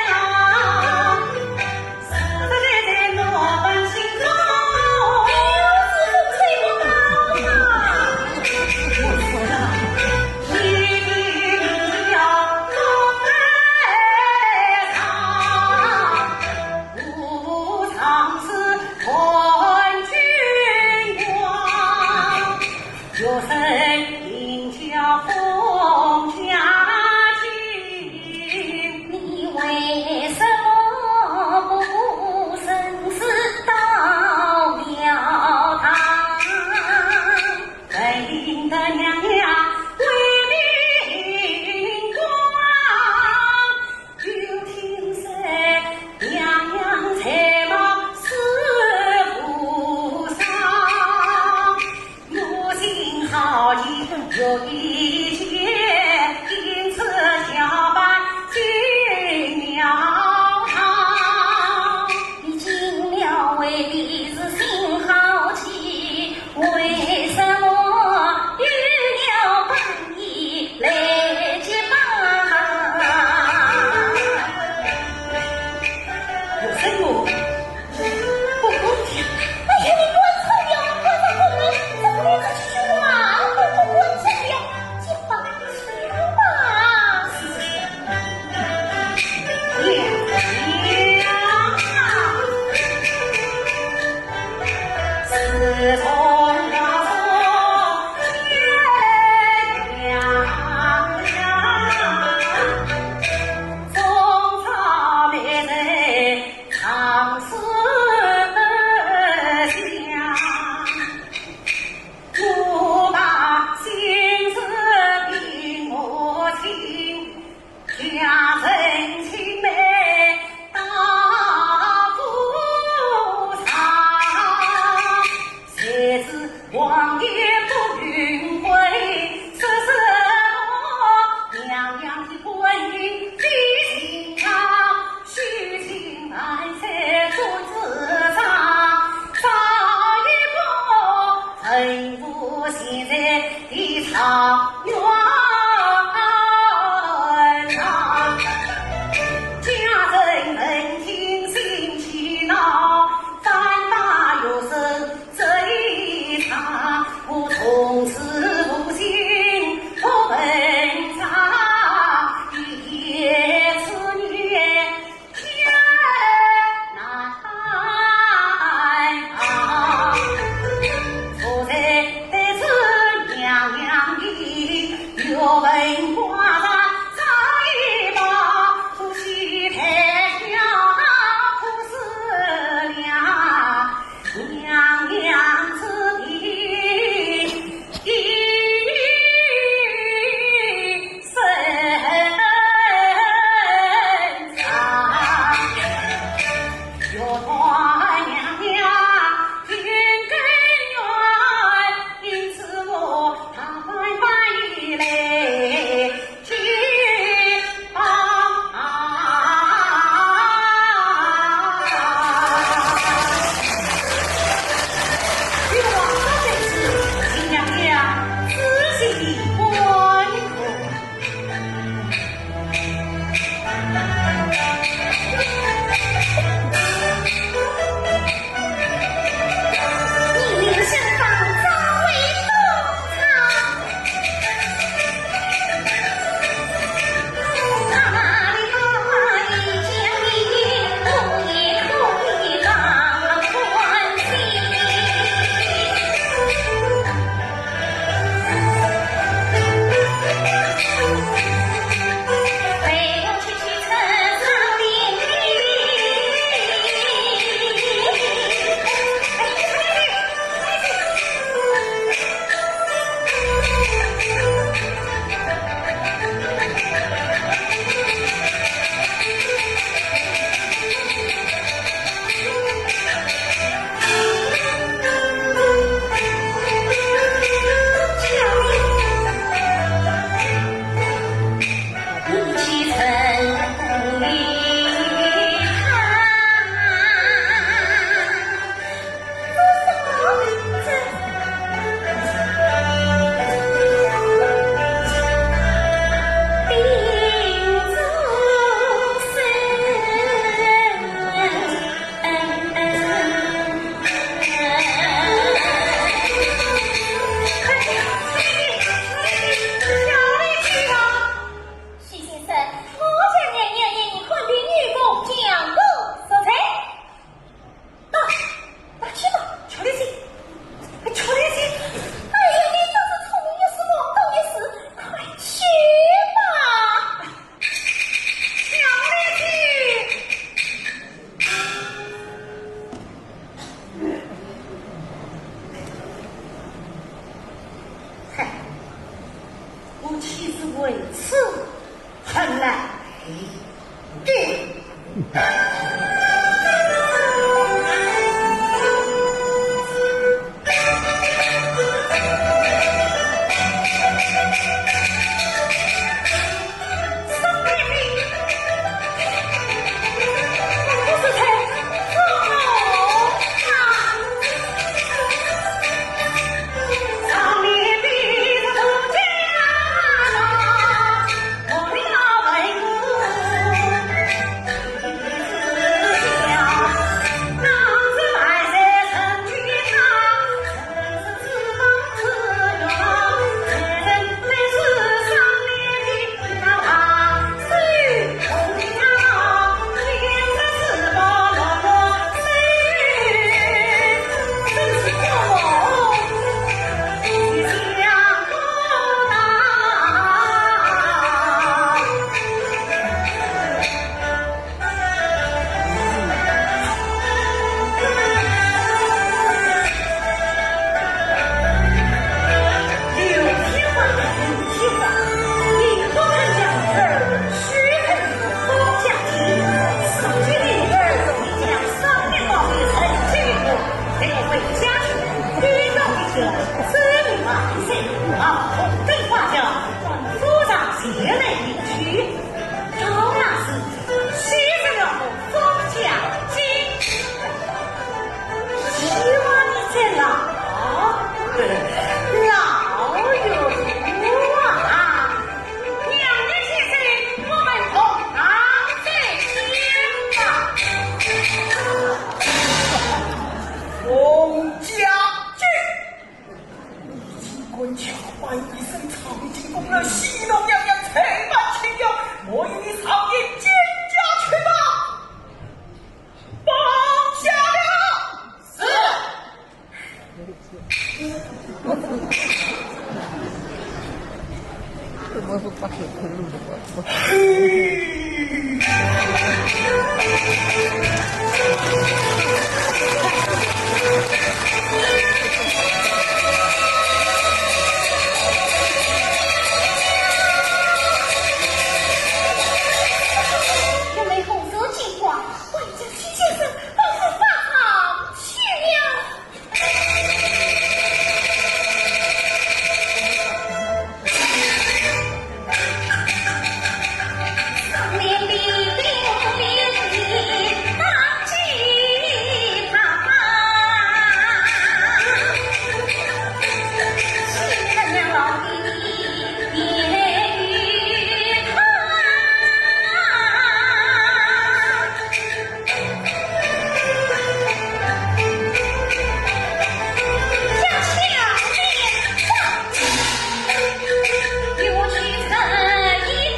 狼，实实在在我本心中。有声音叫风家亲，你为什么不顾生死到庙堂？本领的娘娘为民光，就听说娘娘才貌似府上，母亲好意有一些，因此小办进庙堂。你进了为的是心好奇，为什么遇了本意来结伴？有声有不公平。哎呀，你给我臭呀！我在后面，这不连这几句话都不管这样，结伴去吧。自从要做娘娘，中朝美人常思乡，我把心思给母亲，家人亲美到府上，谁知王爷不允归，这是我娘娘的婚姻的新娘，虚情难舍出自上，早一步臣服现在的草原上。去，当然是牺牲了我方家金。希望你在老有福啊！娘的先生，我们同堂在先吧。洪家军，尽管敲板一声长进宫了，喜龙娘娘才满清幽，我与你上演蒹葭去吧。放下了。我没红色计划，为着徐先生保护法好去了。面壁冰冰当机他新的娘老弟别与他。将巧面放，有去成一段。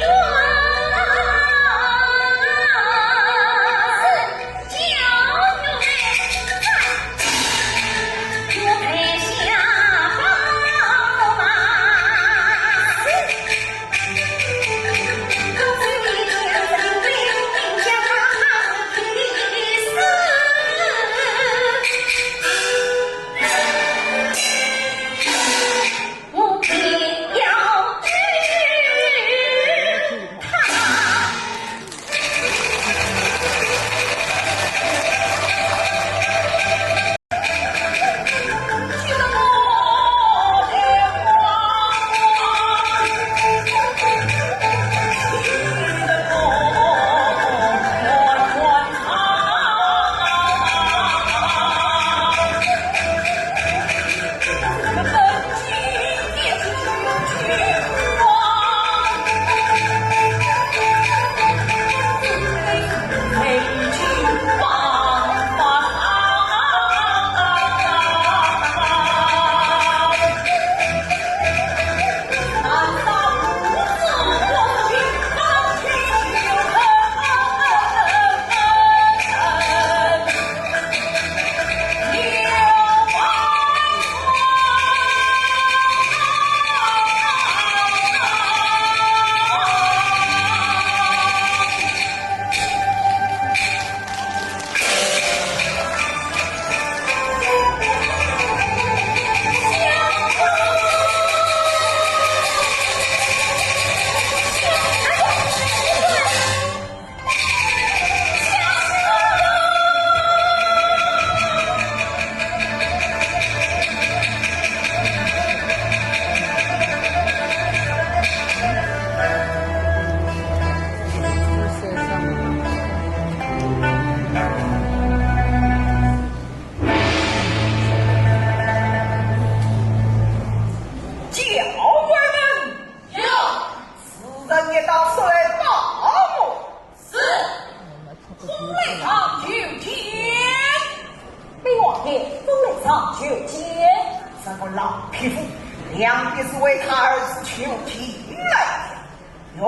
两必是为他儿子求情来讲，用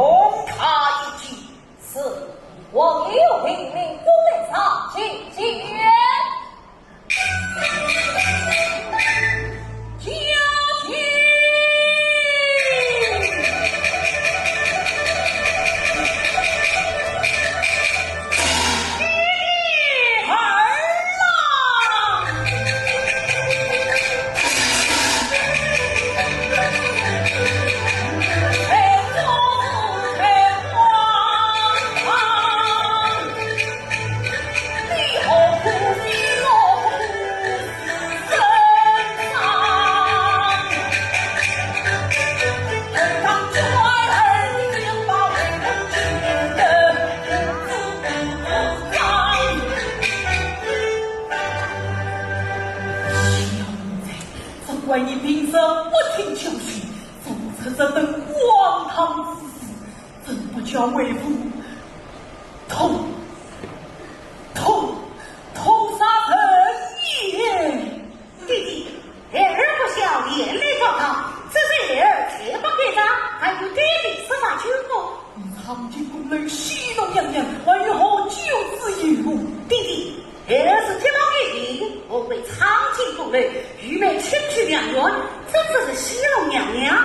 他一计。是，我有命令宗内上请进约。将军。叫为父痛杀人也。弟弟，儿不孝，连累糟糕，这是儿切不给账，还有爹地司法求我。长进宫内戏弄娘娘，为何救子一路？弟弟，儿是铁帽给你，我会长进宫内，玉梅请去良缘，这只是戏弄娘娘。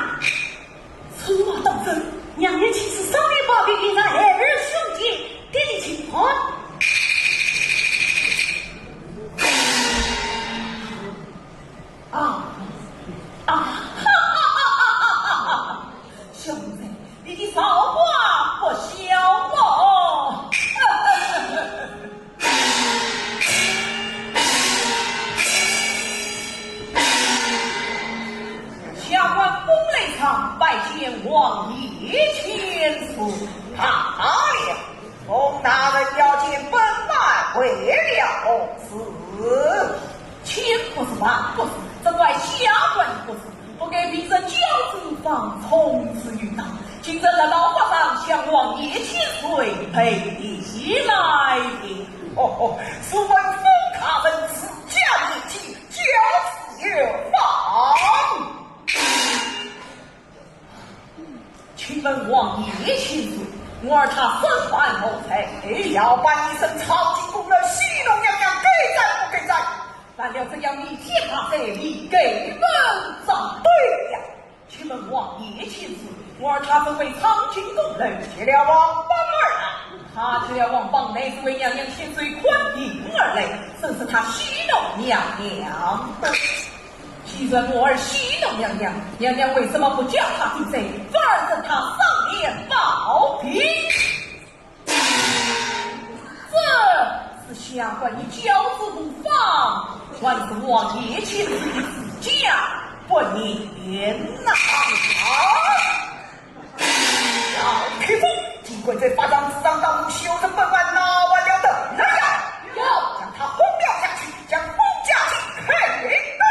此话当真？娘娘其实少年宝贝给咱儿兄弟，爹地请看。小妹，你的骚话不小哦！下官宫内场拜见王爷千岁。好了，冯大人要见本来为了公子，千不是万不是，这怪下官不是，不给平生教子房从此遇到，今日在刀法上向王爷千岁赔礼来的。是闻封卡人自家一计，教子有方。请问王爷千岁，我儿他身犯何罪？要办一声长进宫的戏弄娘娘，给在不给在？难道这样你替他得理给本长？对呀，请问王爷千岁，我儿他身为长进宫内，去了王邦儿来。他去了王邦内，是为娘娘千岁宽迎而来，正是他戏弄娘娘。既然我儿戏弄娘娘，娘娘为什么不将他定罪，反而让他上脸报平？这是下官以教子无方，传是王爷千岁的自家不言呐。老匹夫，尽管在法掌之上当修正本案哪完了的？来呀！要将他轰掉下去，将公家去黑洞。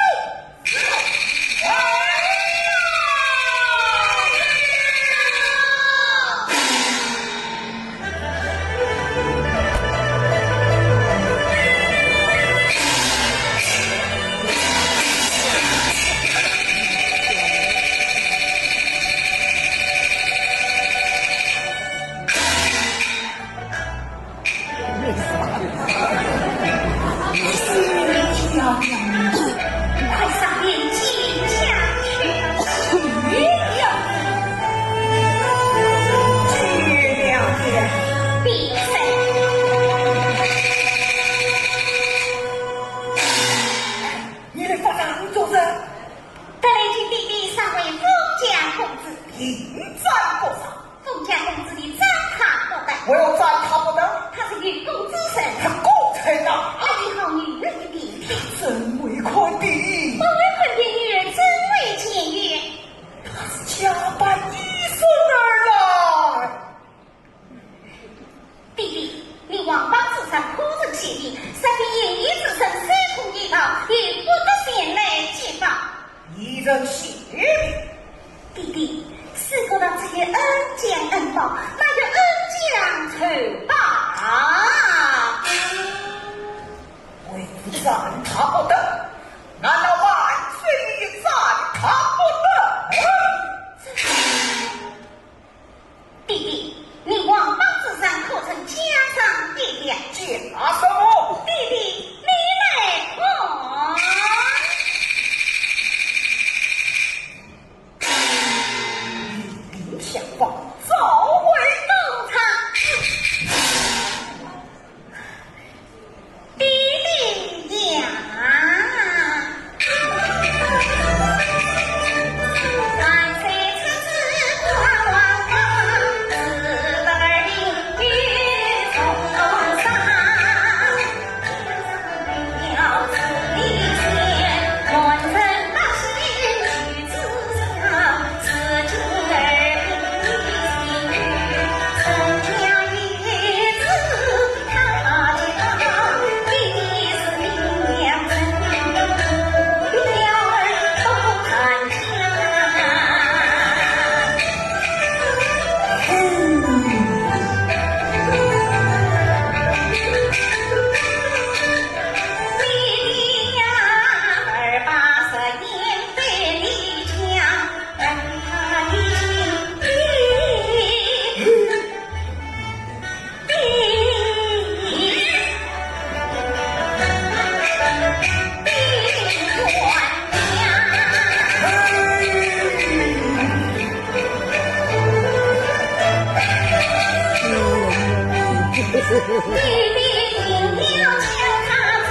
弟定要求他子，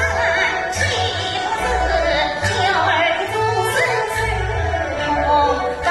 岂不是教儿祖孙是同伴？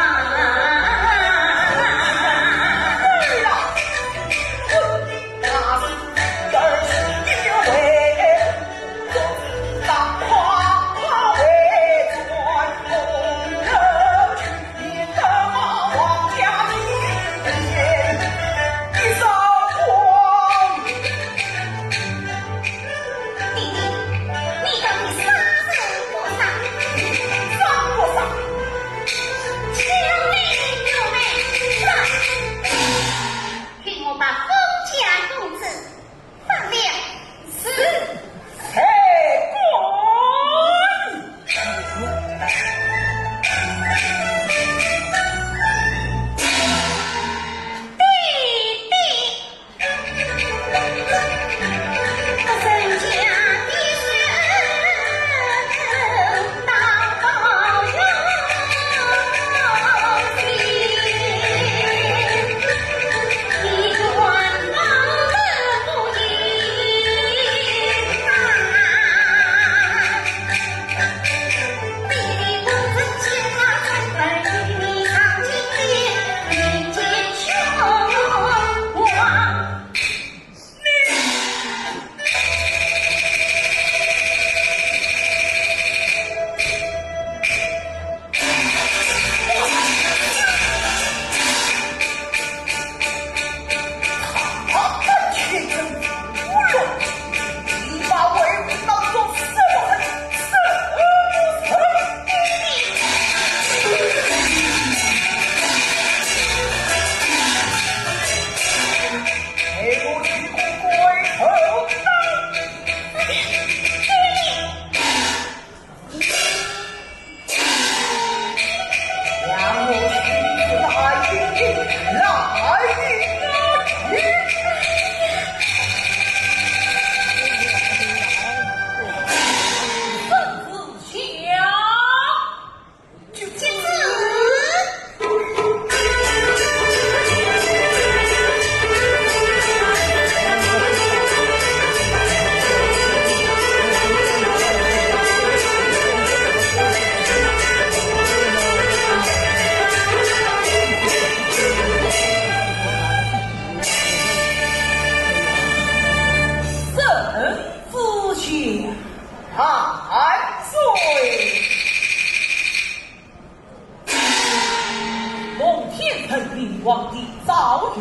皇帝诏曰：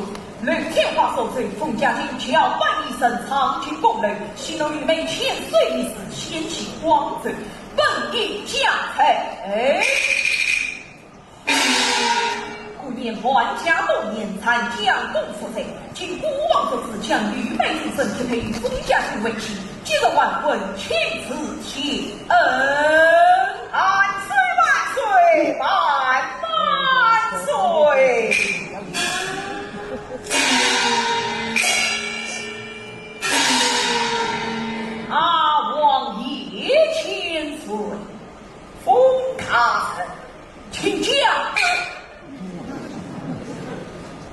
雷天华受罪，冯家军叫万一生长期功累，形容于美千岁一死，先起光泽，本应加配。故年还家动年参将功负责，请孤王所赐将吕美之身支配于冯家军为妻，接着万婚请赐谢恩。万岁万岁万岁！阿王爷千岁，封卡臣，请讲。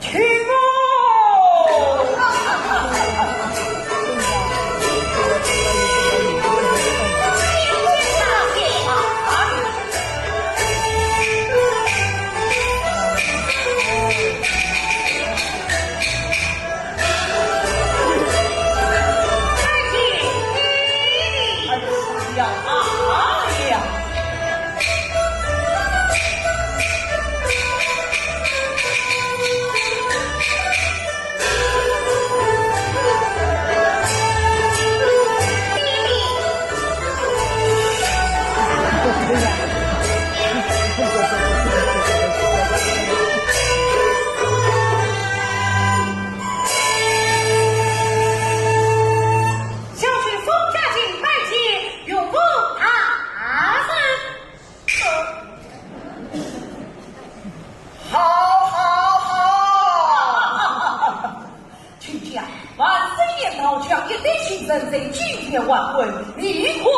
请我。万岁爷老将一对新人在今天晚会，一块